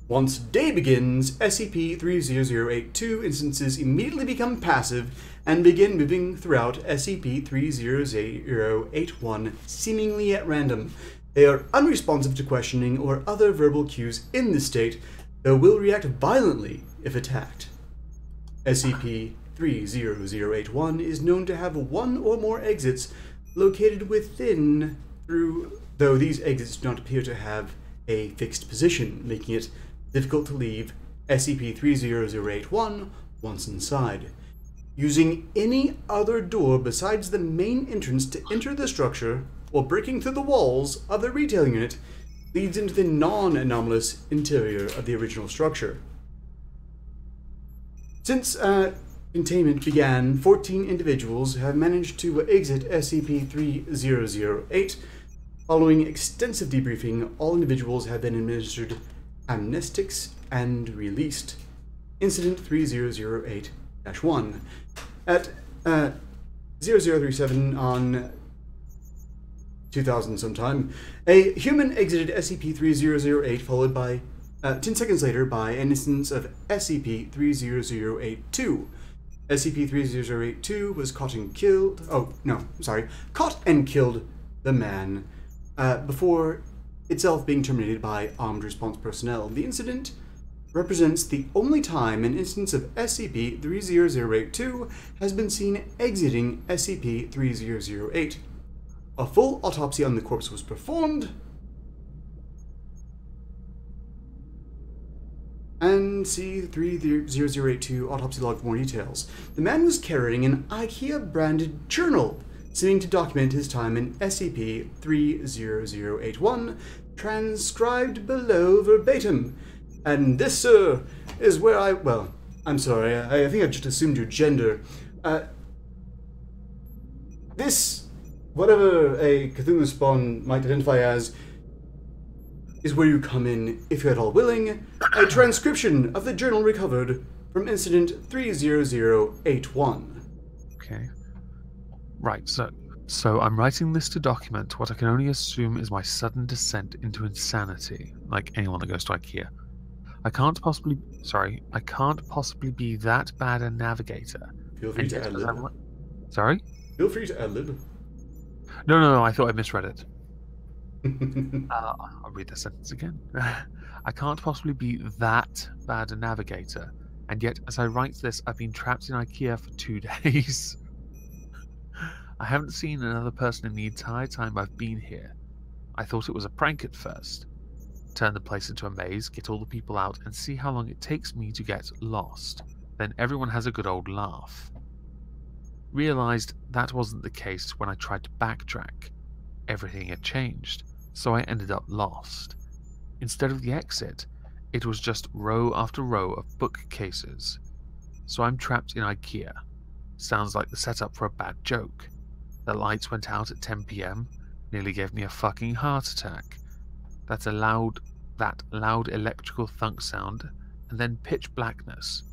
Once day begins, SCP-30082 instances immediately become passive and begin moving throughout SCP-30081 seemingly at random. They are unresponsive to questioning or other verbal cues in this state, though will react violently if attacked. SCP-30081 is known to have one or more exits located within, though these exits do not appear to have a fixed position, making it difficult to leave SCP-30081 once inside. Using any other door besides the main entrance to enter the structure, or breaking through the walls of the retail unit, leads into the non-anomalous interior of the original structure. Since containment began, 14 individuals have managed to exit SCP-3008. Following extensive debriefing, all individuals have been administered amnestics and released. Incident 3008-1. At 0037 on 2000 sometime, a human exited SCP-3008, followed by 10 seconds later by an instance of SCP-30082. SCP-30082 was caught and killed the man before itself being terminated by armed response personnel. The incident represents the only time an instance of SCP-30082 has been seen exiting SCP-3008. A full autopsy on the corpse was performed, and see 3082 autopsy log for more details. The man was carrying an IKEA-branded journal, seeming to document his time in SCP-30081, transcribed below verbatim. And this, sir, is where I'm sorry, I think I've just assumed your gender. This, whatever a Cthulhu spawn might identify as, is where you come in, if you're at all willing, a transcription of the journal recovered from Incident 30081. Okay. Right, so I'm writing this to document what I can only assume is my sudden descent into insanity, like anyone that goes to IKEA. I can't possibly be that bad a navigator. Feel free to ad-lib. Sorry? Feel free to ad-lib. No, I thought I misread it. I'll read the sentence again. I can't possibly be that bad a navigator, and yet as I write this, I've been trapped in IKEA for 2 days. I haven't seen another person in the entire time I've been here. I thought it was a prank at first. Turn the place into a maze, get all the people out, and see how long it takes me to get lost. Then everyone has a good old laugh. Realized that wasn't the case when I tried to backtrack. Everything had changed, so I ended up lost. Instead of the exit, it was just row after row of bookcases. So I'm trapped in IKEA. Sounds like the setup for a bad joke. The lights went out at 10 PM, nearly gave me a fucking heart attack. That loud electrical thunk sound, and then pitch blackness.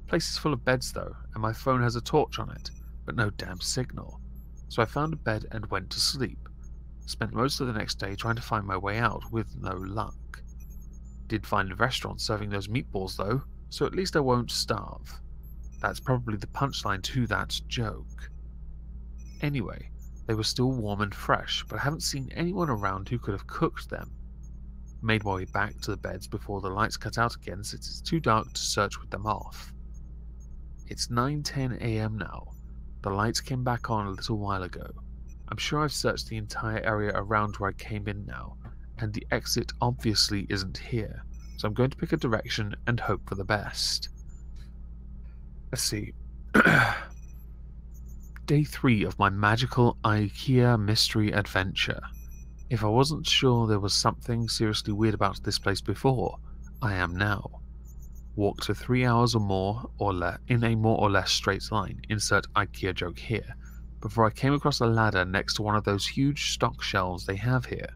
Place is full of beds though, and my phone has a torch on it, but no damn signal. So I found a bed and went to sleep. Spent most of the next day trying to find my way out, with no luck. Did find a restaurant serving those meatballs though, so at least I won't starve. That's probably the punchline to that joke. Anyway, they were still warm and fresh, but I haven't seen anyone around who could have cooked them. Made my way back to the beds before the lights cut out again, since it's too dark to search with them off. It's 9:10 AM now. The lights came back on a little while ago. I'm sure I've searched the entire area around where I came in now, and the exit obviously isn't here, so I'm going to pick a direction and hope for the best. Let's see. Day 3 of my magical IKEA mystery adventure. If I wasn't sure there was something seriously weird about this place before, I am now. Walked for 3 hours or more or less in a more or less straight line, insert IKEA joke here, before I came across a ladder next to one of those huge stock shelves they have here.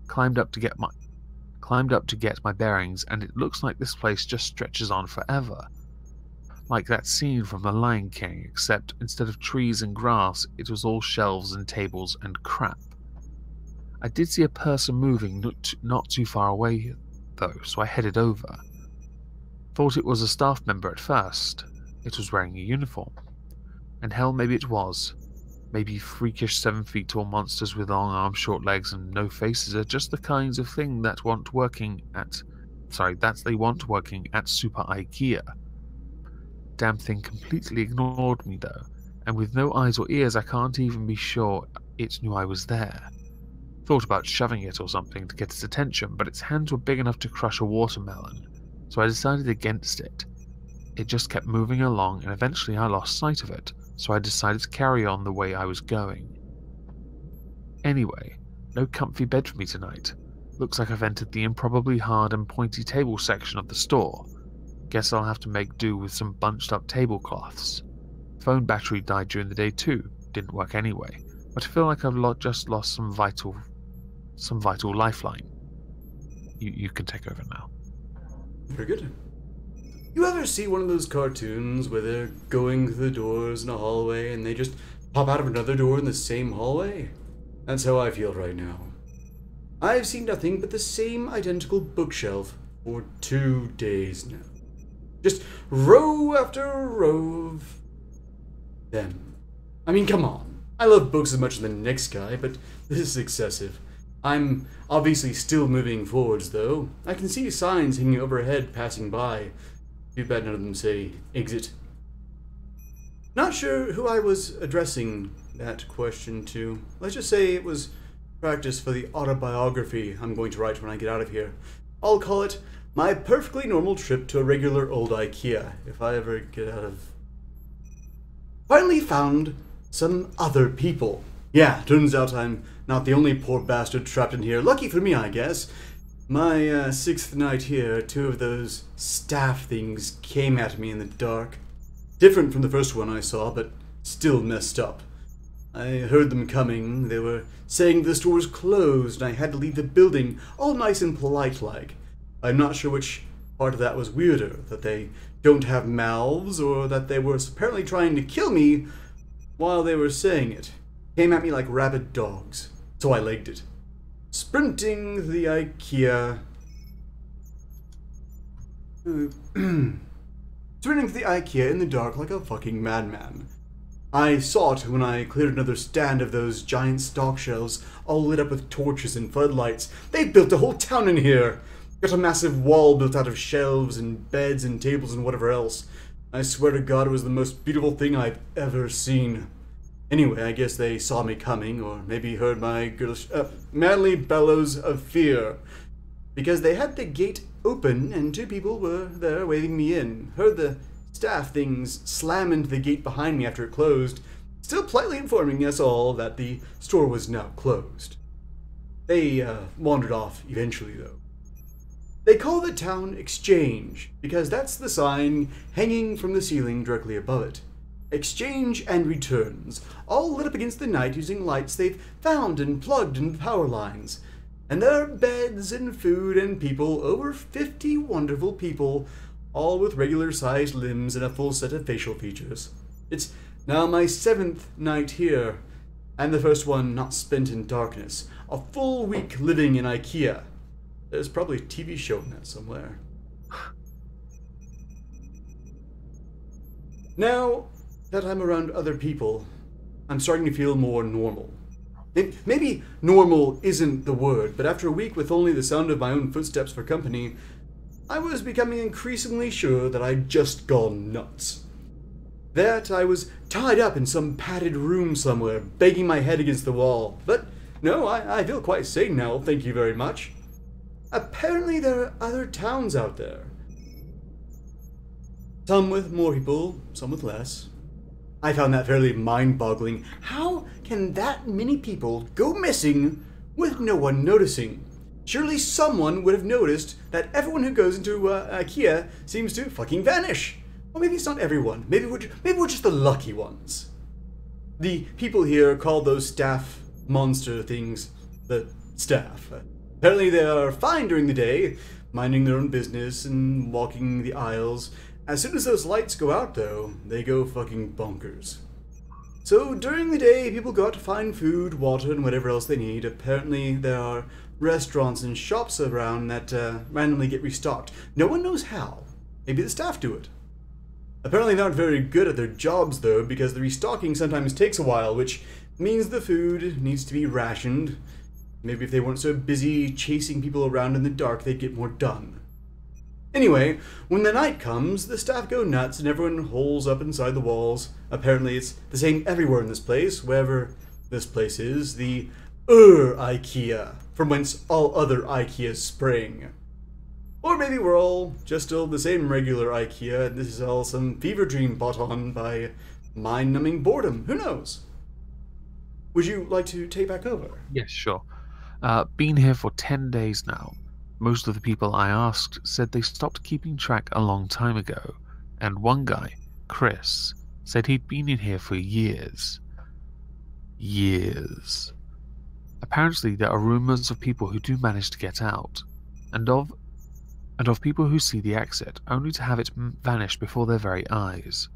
Climbed up to get my bearings, and it looks like this place just stretches on forever. Like that scene from The Lion King, except instead of trees and grass, it was all shelves and tables and crap. I did see a person moving not too far away, though, so I headed over. Thought it was a staff member at first. It was wearing a uniform. And hell, maybe it was. Maybe freakish 7 feet tall monsters with long arms, short legs, and no faces are just the kinds of thing that they want working at Super IKEA. Damn thing completely ignored me though, and with no eyes or ears I can't even be sure it knew I was there. Thought about shoving it or something to get its attention, but its hands were big enough to crush a watermelon, so I decided against it. It just kept moving along, and eventually I lost sight of it, so I decided to carry on the way I was going. Anyway, no comfy bed for me tonight. Looks like I've entered the improbably hard and pointy table section of the store. Guess I'll have to make do with some bunched up tablecloths. Phone battery died during the day too, didn't work anyway, but I feel like I've just lost some vital lifeline. You can take over now. Very good. You ever see one of those cartoons where they're going through the doors in a hallway and they just pop out of another door in the same hallway? That's how I feel right now. I've seen nothing but the same identical bookshelf for 2 days now. Just row after row of them. I mean, come on. I love books as much as the next guy, but this is excessive. I'm obviously still moving forwards, though. I can see signs hanging overhead passing by. Too bad none of them say exit. Not sure who I was addressing that question to. Let's just say it was practice for the autobiography I'm going to write when I get out of here. I'll call it My Perfectly Normal Trip to a Regular Old IKEA, if I ever get out of... Finally found some other people. Yeah, turns out I'm not the only poor bastard trapped in here. Lucky for me, I guess. My sixth night here, 2 of those staff things came at me in the dark. Different from the first one I saw, but still messed up. I heard them coming. They were saying the store was closed and I had to leave the building, all nice and polite-like. I'm not sure which part of that was weirder, that they don't have mouths, or that they were apparently trying to kill me while they were saying it. Came at me like rabid dogs, so I legged it. Sprinting to the IKEA. Sprinting to the IKEA in the dark like a fucking madman. I saw it when I cleared another stand of those giant stock shelves, all lit up with torches and floodlights. They built a whole town in here! Got a massive wall built out of shelves and beds and tables and whatever else. I swear to God it was the most beautiful thing I've ever seen. Anyway, I guess they saw me coming, or maybe heard my girlish, manly bellows of fear. Because they had the gate open, and 2 people were there waving me in. Heard the staff things slam into the gate behind me after it closed, still politely informing us all that the store was now closed. They wandered off eventually, though. They call the town Exchange, because that's the sign hanging from the ceiling directly above it. Exchange and Returns, all lit up against the night using lights they've found and plugged into power lines. And there are beds and food and people, over 50 wonderful people, all with regular-sized limbs and a full set of facial features. It's now my 7th night here, and the first one not spent in darkness. A full week living in IKEA. There's probably a TV show in that somewhere. Now that I'm around other people, I'm starting to feel more normal. Maybe normal isn't the word, but after a week with only the sound of my own footsteps for company, I was becoming increasingly sure that I'd just gone nuts. That I was tied up in some padded room somewhere, banging my head against the wall. But no, I feel quite sane now, thank you very much. Apparently there are other towns out there. Some with more people, some with less. I found that fairly mind-boggling. How can that many people go missing with no one noticing? Surely someone would have noticed that everyone who goes into IKEA seems to fucking vanish. Or maybe it's not everyone. Maybe we're just the lucky ones. The people here call those staff monster things the staff. Apparently they are fine during the day, minding their own business and walking the aisles. As soon as those lights go out, though, they go fucking bonkers. So during the day, people go out to find food, water, and whatever else they need. Apparently there are restaurants and shops around that randomly get restocked. No one knows how. Maybe the staff do it. Apparently they aren't very good at their jobs, though, because the restocking sometimes takes a while, which means the food needs to be rationed. Maybe if they weren't so busy chasing people around in the dark, they'd get more done. Anyway, when the night comes, the staff go nuts and everyone holes up inside the walls. Apparently it's the same everywhere in this place, wherever this place is, the IKEA, from whence all other IKEAs spring. Or maybe we're all just still the same regular IKEA, and this is all some fever dream brought on by mind-numbing boredom. Who knows? Would you like to take back over? Yes, sure. Been here for 10 days now. Most of the people I asked said they stopped keeping track a long time ago, and one guy, Chris, said he'd been in here for years. Years. Apparently there are rumors of people who do manage to get out, and of people who see the exit, only to have it vanish before their very eyes.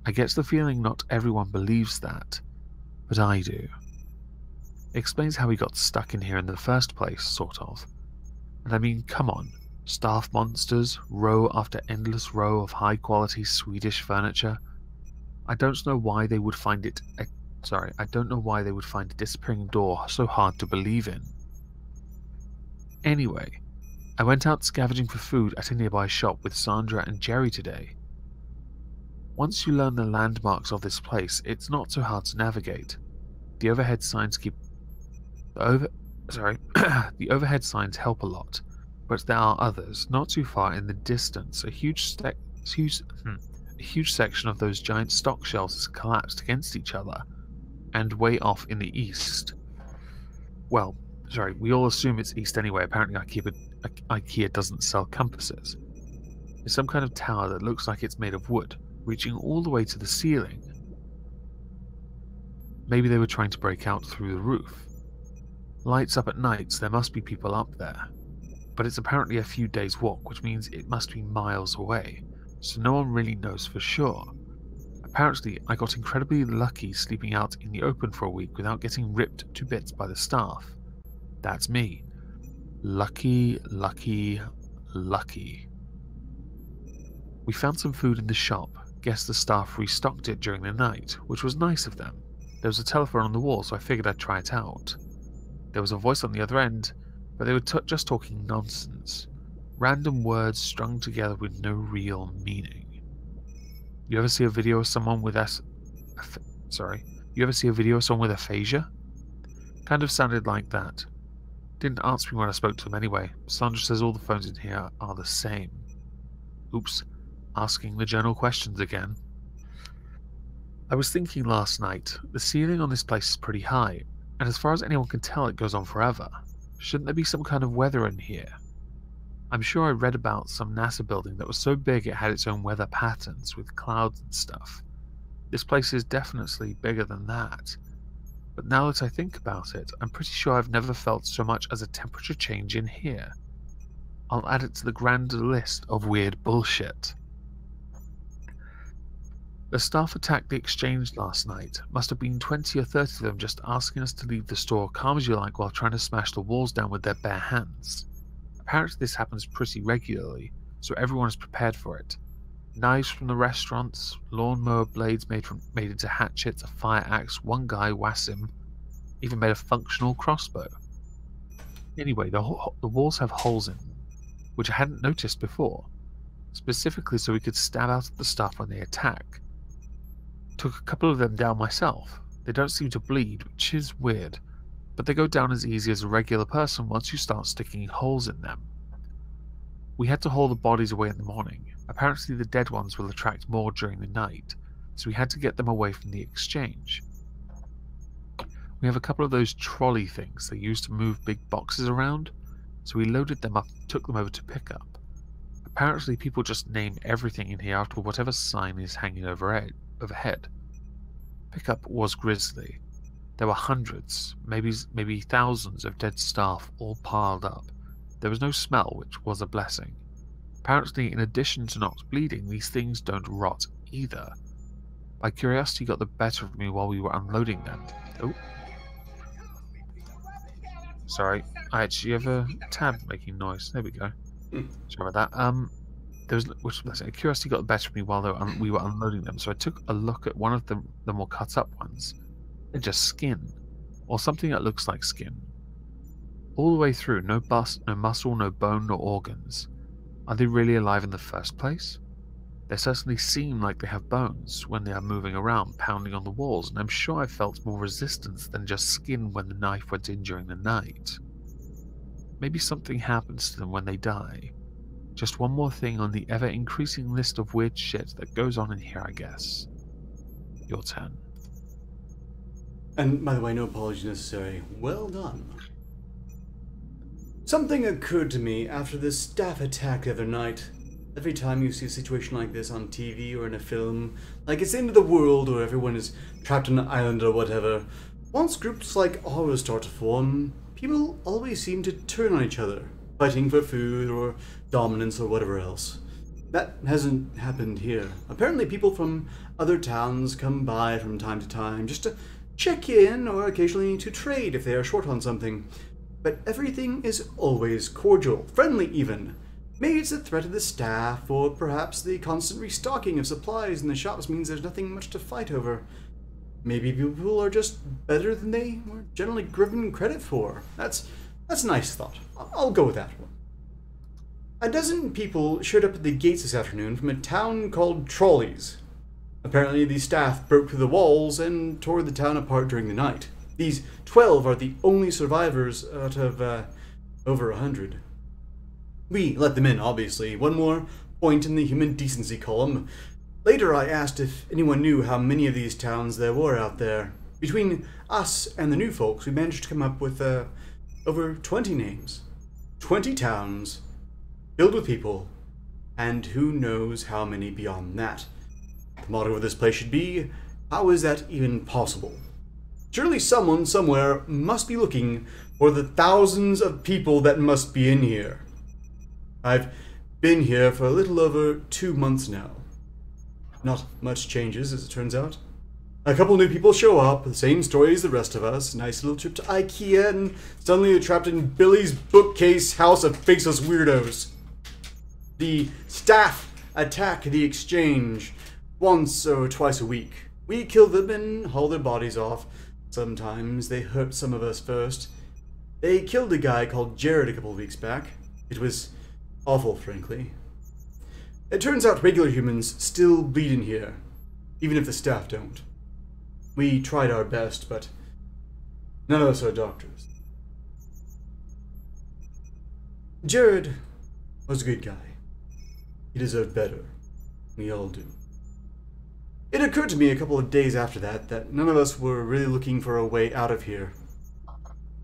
I get the feeling not everyone believes that, but I do. It explains how we got stuck in here in the first place, sort of. And I mean, come on, staff monsters, row after endless row of high-quality Swedish furniture. I don't know why they would find a disappearing door so hard to believe in. Anyway, I went out scavenging for food at a nearby shop with Sandra and Jerry today. Once you learn the landmarks of this place, it's not so hard to navigate. The overhead signs the overhead signs help a lot, but there are others, not too far in the distance. A huge section of those giant stock shelves is collapsed against each other, and way off in the east. Well, we all assume it's east anyway. Apparently IKEA doesn't sell compasses. It's some kind of tower that looks like it's made of wood, reaching all the way to the ceiling. Maybe they were trying to break out through the roof. Lights up at nights, there must be people up there. But it's apparently a few days' walk, which means it must be miles away, so no one really knows for sure. Apparently, I got incredibly lucky sleeping out in the open for a week without getting ripped to bits by the staff. That's me. Lucky, lucky, lucky. We found some food in the shop. Guess the staff restocked it during the night, which was nice of them. There was a telephone on the wall, so I figured I'd try it out. There was a voice on the other end, but they were just talking nonsense. Random words strung together with no real meaning. You ever see a video of someone with aphasia? Kind of sounded like that. Didn't answer me when I spoke to them anyway. Sandra says all the phones in here are the same. Oops, asking the general questions again. I was thinking last night, the ceiling on this place is pretty high, and as far as anyone can tell it goes on forever. Shouldn't there be some kind of weather in here? I'm sure I read about some NASA building that was so big it had its own weather patterns with clouds and stuff. This place is definitely bigger than that. But now that I think about it, I'm pretty sure I've never felt so much as a temperature change in here. I'll add it to the grand list of weird bullshit. The staff attacked the exchange last night. Must have been 20 or 30 of them just asking us to leave the store calm as you like while trying to smash the walls down with their bare hands. Apparently this happens pretty regularly, so everyone is prepared for it. Knives from the restaurants, lawnmower blades made into hatchets, a fire axe, one guy, Wassim, even made a functional crossbow. Anyway, the walls have holes in them, which I hadn't noticed before, specifically so we could stab out at the staff when they attack. Took a couple of them down myself. They don't seem to bleed, which is weird, but they go down as easy as a regular person once you start sticking holes in them. We had to haul the bodies away in the morning. Apparently the dead ones will attract more during the night, so we had to get them away from the exchange. We have a couple of those trolley things they use to move big boxes around, so we loaded them up and took them over to pickup. Apparently people just name everything in here after whatever sign is hanging overhead. Pickup was grisly. There were hundreds, maybe thousands of dead staff all piled up. There was no smell, which was a blessing. Apparently, in addition to not bleeding, these things don't rot either. My curiosity got the better of me while we were unloading them. Oh. Sorry, I actually have a tab making noise. There we go. Sorry about that. Curiosity got the better of me while we were unloading them, so I took a look at one of the more cut up ones. They're just skin, or something that looks like skin. All the way through, no bust, no muscle, no bone, no organs. Are they really alive in the first place? They certainly seem like they have bones when they are moving around, pounding on the walls, and I'm sure I felt more resistance than just skin when the knife went in during the night. Maybe something happens to them when they die. Just one more thing on the ever-increasing list of weird shit that goes on in here, I guess. Your turn. And by the way, no apology necessary. Well done. Something occurred to me after the staff attack the other night. Every time you see a situation like this on TV or in a film, like it's the end of the world or everyone is trapped on an island or whatever, once groups like ours start to form, people always seem to turn on each other, fighting for food or dominance or whatever else. That hasn't happened here. Apparently people from other towns come by from time to time just to check in or occasionally to trade if they are short on something. But everything is always cordial, friendly even. Maybe it's the threat of the staff, or perhaps the constant restocking of supplies in the shops means there's nothing much to fight over. Maybe people are just better than they were generally given credit for. That's a nice thought. I'll go with that one. A dozen people showed up at the gates this afternoon from a town called Trolleys. Apparently the staff broke through the walls and tore the town apart during the night. These 12 are the only survivors out of over 100. We let them in, obviously. One more point in the human decency column. Later I asked if anyone knew how many of these towns there were out there. Between us and the new folks, we managed to come up with over 20 names. 20 towns, filled with people, and who knows how many beyond that. The motto of this place should be, how is that even possible? Surely someone somewhere must be looking for the thousands of people that must be in here. I've been here for a little over 2 months now. Not much changes, as it turns out. A couple new people show up, the same story as the rest of us. Nice little trip to IKEA, and suddenly you're trapped in Billy's bookcase house of faceless weirdos. The staff attack the exchange once or twice a week. We kill them and haul their bodies off. Sometimes they hurt some of us first. They killed a guy called Jared a couple of weeks back. It was awful, frankly. It turns out regular humans still bleed in here, even if the staff don't. We tried our best, but none of us are doctors. Jared was a good guy. He deserved better. We all do. It occurred to me a couple of days after that none of us were really looking for a way out of here.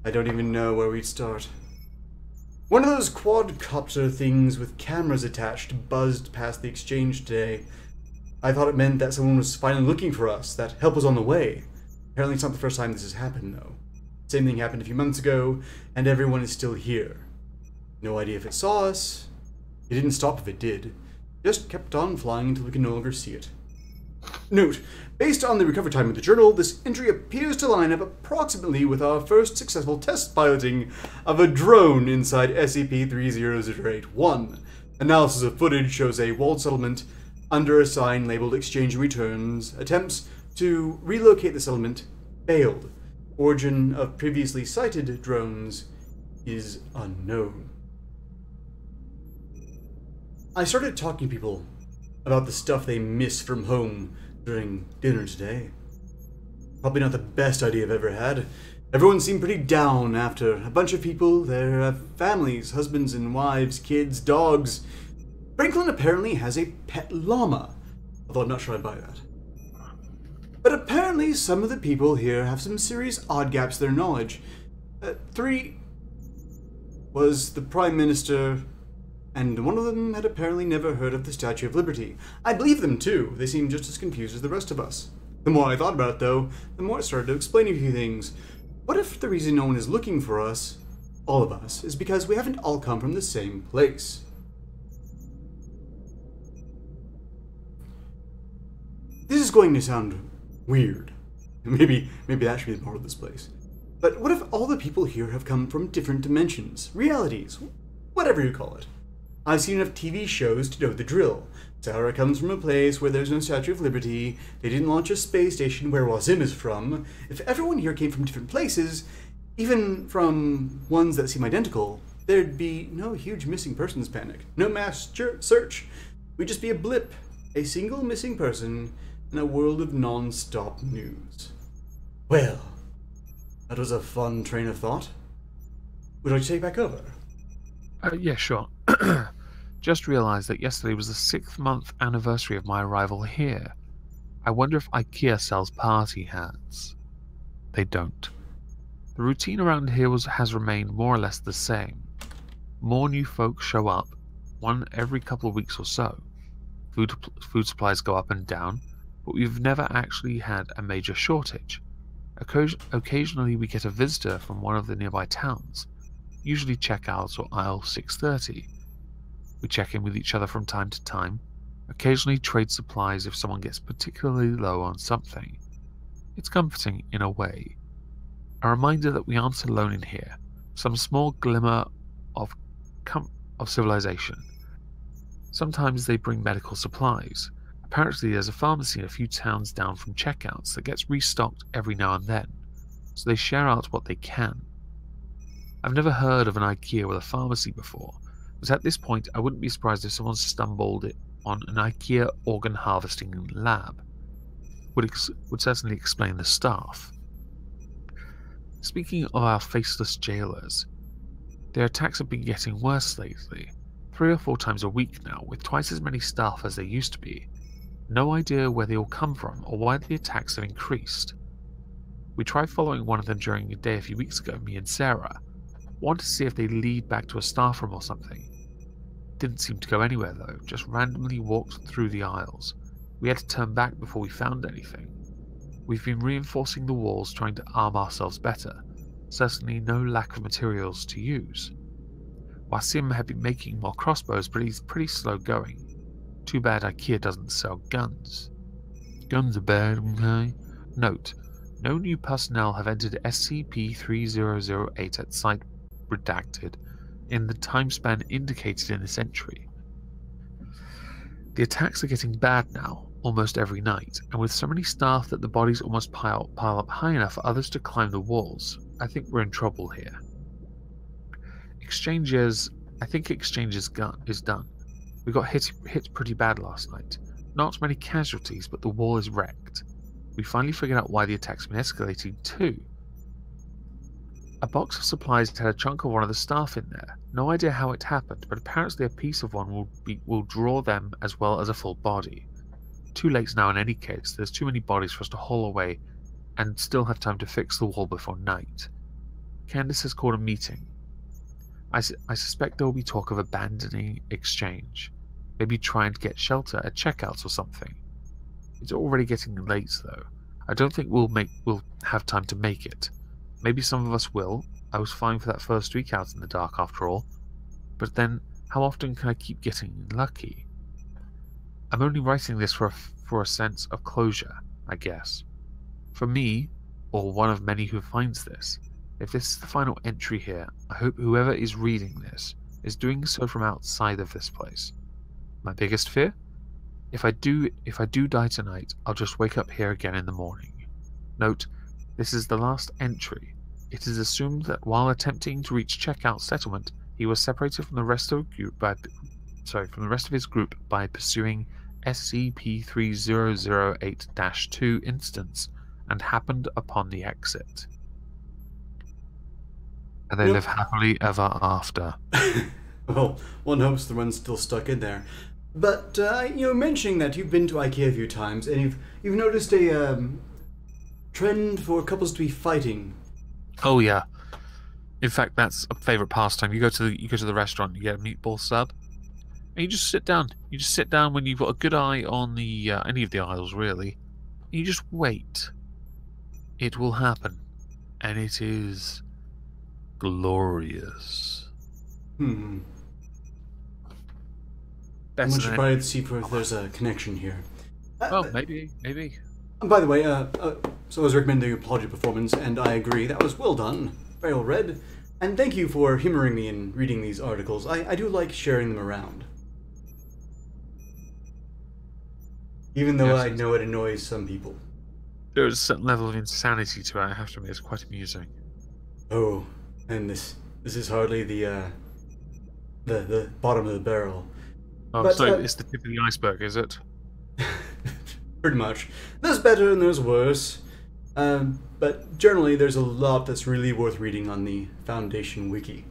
I don't even know where we'd start. One of those quadcopter things with cameras attached buzzed past the exchange today. I thought it meant that someone was finally looking for us, that help was on the way. Apparently it's not the first time this has happened, though. Same thing happened a few months ago, and everyone is still here. No idea if it saw us. It didn't stop if it did. Just kept on flying until we could no longer see it. Note, based on the recovery time of the journal, this entry appears to line up approximately with our first successful test piloting of a drone inside SCP-30081. Analysis of footage shows a walled settlement under a sign labeled Exchange and Returns. Attempts to relocate the settlement failed. Origin of previously sighted drones is unknown. I started talking to people about the stuff they miss from home during dinner today. Probably not the best idea I've ever had. Everyone seemed pretty down after a bunch of people, their families, husbands and wives, kids, dogs. Franklin apparently has a pet llama, although I'm not sure I'd buy that. But apparently some of the people here have some serious odd gaps in their knowledge. 3 was the Prime Minister, and one of them had apparently never heard of the Statue of Liberty. I believe them too. They seem just as confused as the rest of us. The more I thought about it, though, the more I started to explain a few things. What if the reason no one is looking for us, all of us, is because we haven't all come from the same place? This is going to sound weird. Maybe that should be the moral of this place. But what if all the people here have come from different dimensions, realities, whatever you call it? I've seen enough TV shows to know the drill. Sarah comes from a place where there's no Statue of Liberty, they didn't launch a space station where Wazim is from. If everyone here came from different places, even from ones that seem identical, there'd be no huge missing persons panic, no mass search. We'd just be a blip, a single missing person in a world of non-stop news. Well, that was a fun train of thought. Would you like to take back over? Yeah, sure. Just realised that yesterday was the 6th-month anniversary of my arrival here. I wonder if IKEA sells party hats. They don't. The routine around here has remained more or less the same. More new folk show up, one every couple of weeks or so. Food supplies go up and down, but we've never actually had a major shortage. Occasionally we get a visitor from one of the nearby towns, usually checkouts or aisle 630. We check in with each other from time to time, occasionally trade supplies if someone gets particularly low on something. It's comforting in a way. A reminder that we aren't alone in here, some small glimmer of civilization. Sometimes they bring medical supplies. Apparently there's a pharmacy a few towns down from checkouts that gets restocked every now and then, so they share out what they can. I've never heard of an IKEA with a pharmacy before, but at this point I wouldn't be surprised if someone stumbled on an IKEA organ harvesting lab. Would certainly explain the staff. Speaking of our faceless jailers, their attacks have been getting worse lately, 3 or 4 times a week now, with twice as many staff as there used to be. No idea where they all come from or why the attacks have increased. We tried following one of them during a day a few weeks ago, me and Sarah. Wanted to see if they lead back to a staff room or something. Didn't seem to go anywhere though, just randomly walked through the aisles. We had to turn back before we found anything. We've been reinforcing the walls, trying to arm ourselves better. Certainly no lack of materials to use. Wasim had been making more crossbows, but he's pretty slow going. Too bad IKEA doesn't sell guns. Guns are bad, okay? Note, no new personnel have entered SCP-3008 at site redacted in the time span indicated in this entry. The attacks are getting bad now, almost every night, and with so many staff that the bodies almost pile up high enough for others to climb the walls, I think we're in trouble here. I think exchange is done. We got hit pretty bad last night. Not many casualties, but the wall is wrecked. We finally figured out why the attack's been escalating too. A box of supplies had a chunk of one of the staff in there. No idea how it happened, but apparently a piece of one will draw them as well as a full body. Too late now in any case. There's too many bodies for us to haul away and still have time to fix the wall before night. Candace has called a meeting. I suspect there will be talk of abandoning exchange. Maybe trying to get shelter at checkouts or something. It's already getting late though. I don't think we'll have time to make it. Maybe some of us will. I was fine for that first week out in the dark after all. But then, how often can I keep getting lucky? I'm only writing this for a sense of closure, I guess. For me, or one of many who finds this, if this is the final entry here, I hope whoever is reading this is doing so from outside of this place. My biggest fear? If I do die tonight, I'll just wake up here again in the morning. Note, this is the last entry. It is assumed that while attempting to reach checkout settlement, he was separated from the rest of his group by pursuing SCP-3008-2 instance and happened upon the exit. And they live happily ever after. Well, one hopes the one's still stuck in there. But mentioning that you've been to IKEA a few times and you've noticed a trend for couples to be fighting. Oh yeah. In fact, that's a favourite pastime. You go to the restaurant, you get a meatball sub, and you just sit down. You just sit down when you've got a good eye on the any of the aisles, really. And you just wait. It will happen, and it is glorious. I'm Better much than surprised to see if there's a connection here. Well, maybe. And by the way, so I was recommending the apology performance, and I agree. That was well done. Very well read. And thank you for humoring me in reading these articles. I do like sharing them around. Even though I know it annoys some people. There is a certain level of insanity to it, I have to admit. It's quite amusing. Oh, and this is hardly the bottom of the barrel. Oh, But, so it's the tip of the iceberg, is it? Pretty much. There's better and there's worse. But generally, there's a lot that's really worth reading on the Foundation Wiki.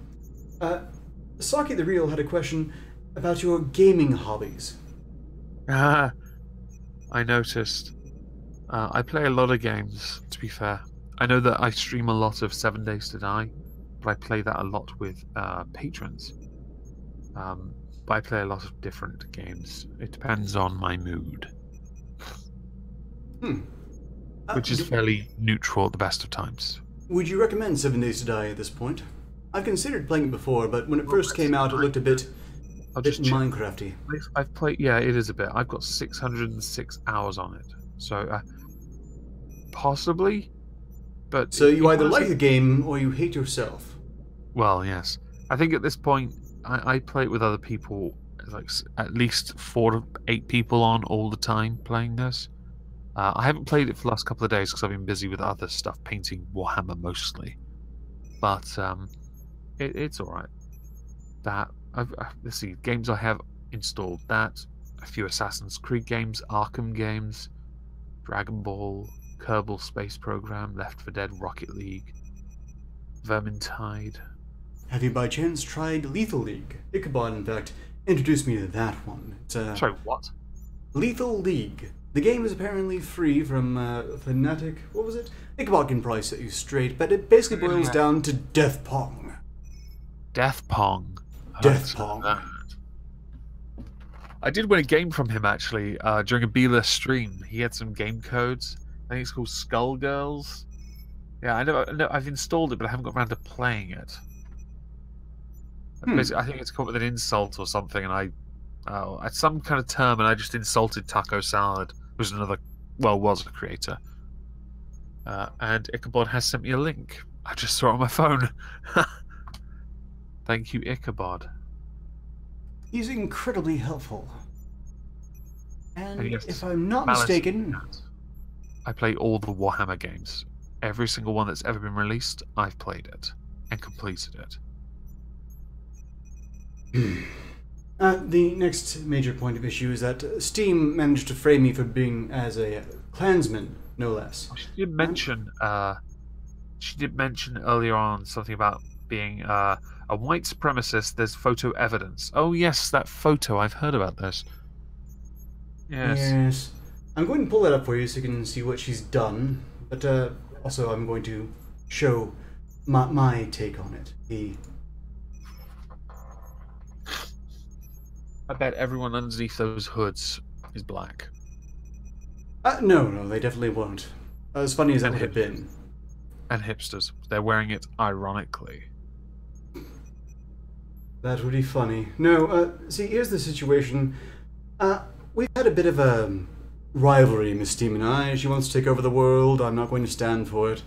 Saki the Real had a question about your gaming hobbies. I noticed. I play a lot of games, to be fair. I know that I stream a lot of 7 Days to Die, but I play that a lot with patrons. But I play a lot of different games. It depends on my mood. Which is fairly neutral at the best of times. Would you recommend 7 Days to Die at this point? I've considered playing it before, but when it first came out, it looked a bit Minecrafty. I've played, yeah, it is a bit. I've got 606 hours on it. So, possibly, but... So you either like the game, or you hate yourself. Well, yes. I think at this point, I play it with other people, like at least 4 to 8 people on all the time playing this. I haven't played it for the last couple of days because I've been busy with other stuff, painting Warhammer mostly. But it's alright. Let's see, games I have installed. That, a few Assassin's Creed games, Arkham games, Dragon Ball, Kerbal Space Program, Left 4 Dead, Rocket League, Vermintide. Have you by chance tried Lethal League? Ichabod, in fact, introduced me to that one. It's, Sorry, what? Lethal League. The game is apparently free from Fnatic. What was it? Ichabod can probably set you straight, but it basically boils down to Death Pong. Death Pong. Death Pong. I did win a game from him actually during a Bela stream. He had some game codes. I think it's called Skullgirls. Yeah, I know. I've installed it, but I haven't got around to playing it. Basically, I think it's called with an insult or something, and at some kind of term, and I just insulted Taco Salad, who's was a creator. And Ichabod has sent me a link. I just saw it on my phone. Thank you, Ichabod. He's incredibly helpful. And yes, if I'm not mistaken... I play all the Warhammer games. Every single one that's ever been released, I've played it and completed it. The next major point of issue is that Steam managed to frame me for being as a Klansman, no less. She did mention earlier on something about being a white supremacist. There's photo evidence. Oh yes, that photo. I've heard about this. Yes. I'm going to pull that up for you so you can see what she's done. But also, I'm going to show my take on it. I bet everyone underneath those hoods is black. No, they definitely won't. As funny as that would have been. And hipsters. They're wearing it ironically. That would be funny. No, see, here's the situation. We've had a bit of a rivalry, Miss Steam and I. She wants to take over the world. I'm not going to stand for it.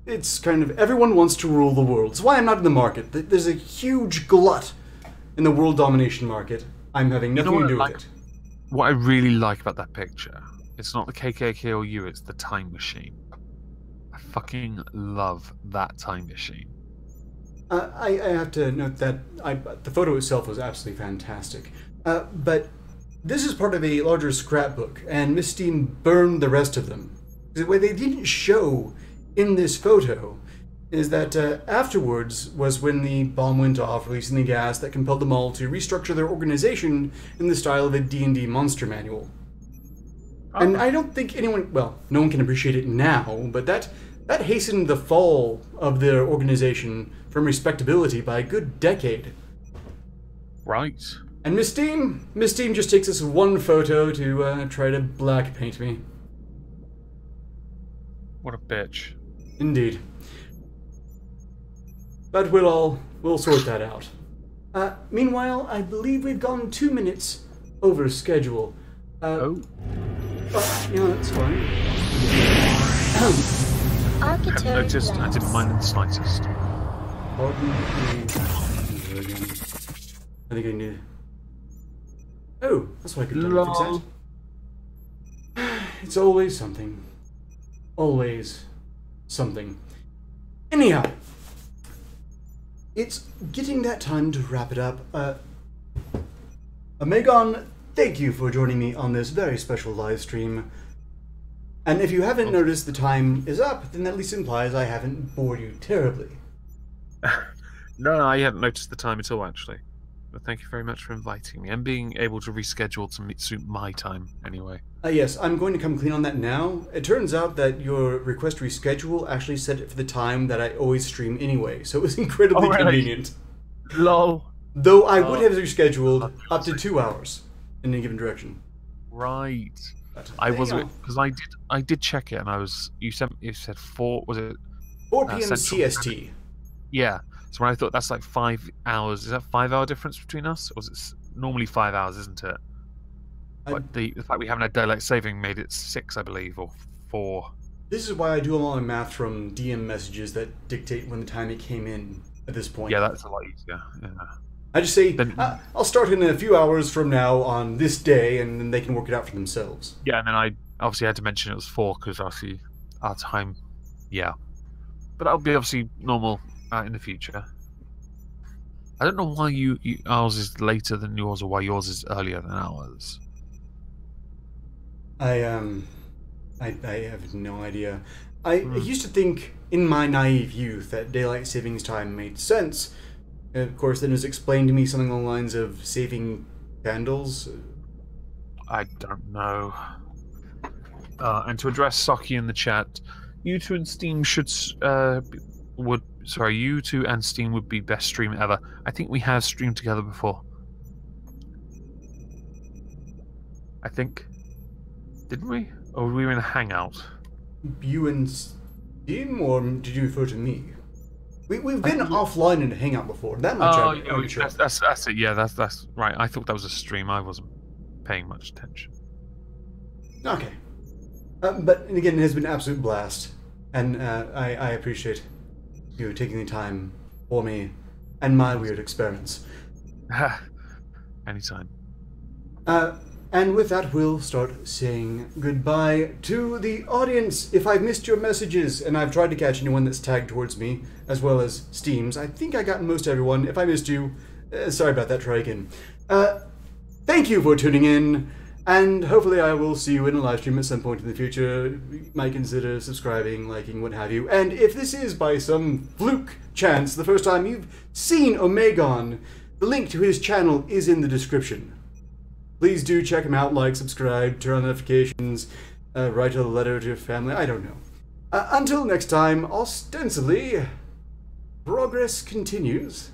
It's kind of... Everyone wants to rule the world. That's why I'm not in the market. There's a huge glut in the world domination market. I'm having nothing to do with it. What I really like about that picture, it's not the KKK or you, it's the time machine. I fucking love that time machine. I have to note that the photo itself was absolutely fantastic. But this is part of a larger scrapbook, and Miss Steam burned the rest of them. What they didn't show in this photo is that afterwards was when the bomb went off, releasing the gas that compelled them all to restructure their organization in the style of a D&D monster manual. And I don't think anyone, well, no one can appreciate it now, but that hastened the fall of their organization from respectability by a good decade. Right. And Miss Steam just takes this one photo to try to black paint me. What a bitch. Indeed. But we'll sort that out. Meanwhile, I believe we've gone 2 minutes over schedule. But, that's fine. Architect I didn't mind in the slightest. Pardon me. I think I need... Oh, that's what I could do to fix that. It's always something. Always something. Anyhow, it's getting that time to wrap it up. Omegon, thank you for joining me on this very special live stream. And if you haven't noticed the time is up, then that at least implies I haven't bored you terribly. No, I hadn't noticed the time at all, actually. But thank you very much for inviting me and being able to reschedule to suit my time, anyway. Yes, I'm going to come clean on that now. It turns out that your request to reschedule actually set it for the time that I always stream anyway, so it was incredibly convenient. Lol. Though I would have rescheduled up to 2 hours in any given direction. Right. I was, because I did check it, and I was. You said 4. Was it 4 p.m. CST? Yeah. So when I thought that's like 5 hours, is that 5 hour difference between us, or is it normally 5 hours, isn't it? But the fact we haven't had daylight saving made it 6, I believe, or 4. This is why I do a lot of math from DM messages that dictate when the time it came in at this point. Yeah, that's a lot easier. Yeah. I just say, I'll start in a few hours from now on this day, and then they can work it out for themselves. Yeah, and then I obviously had to mention it was 4, because obviously our time, yeah. But that'll be obviously normal in the future. I don't know why ours is later than yours, or why yours is earlier than ours. I have no idea. I used to think, in my naive youth, that daylight savings time made sense. And of course, then it was explained to me something along the lines of saving candles. I don't know. And to address Saki in the chat, you two and Steam you two and Steam would be best stream ever. I think we have streamed together before. I think. Didn't we? Or were we in a hangout? You and Steam, or did you refer to me? We've been offline in a hangout before. That much I'm sure. That's it. Yeah, that's right. I thought that was a stream. I wasn't paying much attention. Okay. But again, it has been an absolute blast, and I appreciate you taking the time for me and my weird experiments. Anytime. And with that, we'll start saying goodbye to the audience. If I've missed your messages, and I've tried to catch anyone that's tagged towards me, as well as Steam's, I think I got most everyone. If I missed you, sorry about that, try again. Thank you for tuning in, and hopefully I will see you in a live stream at some point in the future. You might consider subscribing, liking, what have you. And if this is by some fluke chance the first time you've seen Omegon, the link to his channel is in the description. Please do check him out, like, subscribe, turn on notifications, write a letter to your family, I don't know. Until next time, ostensibly, progress continues.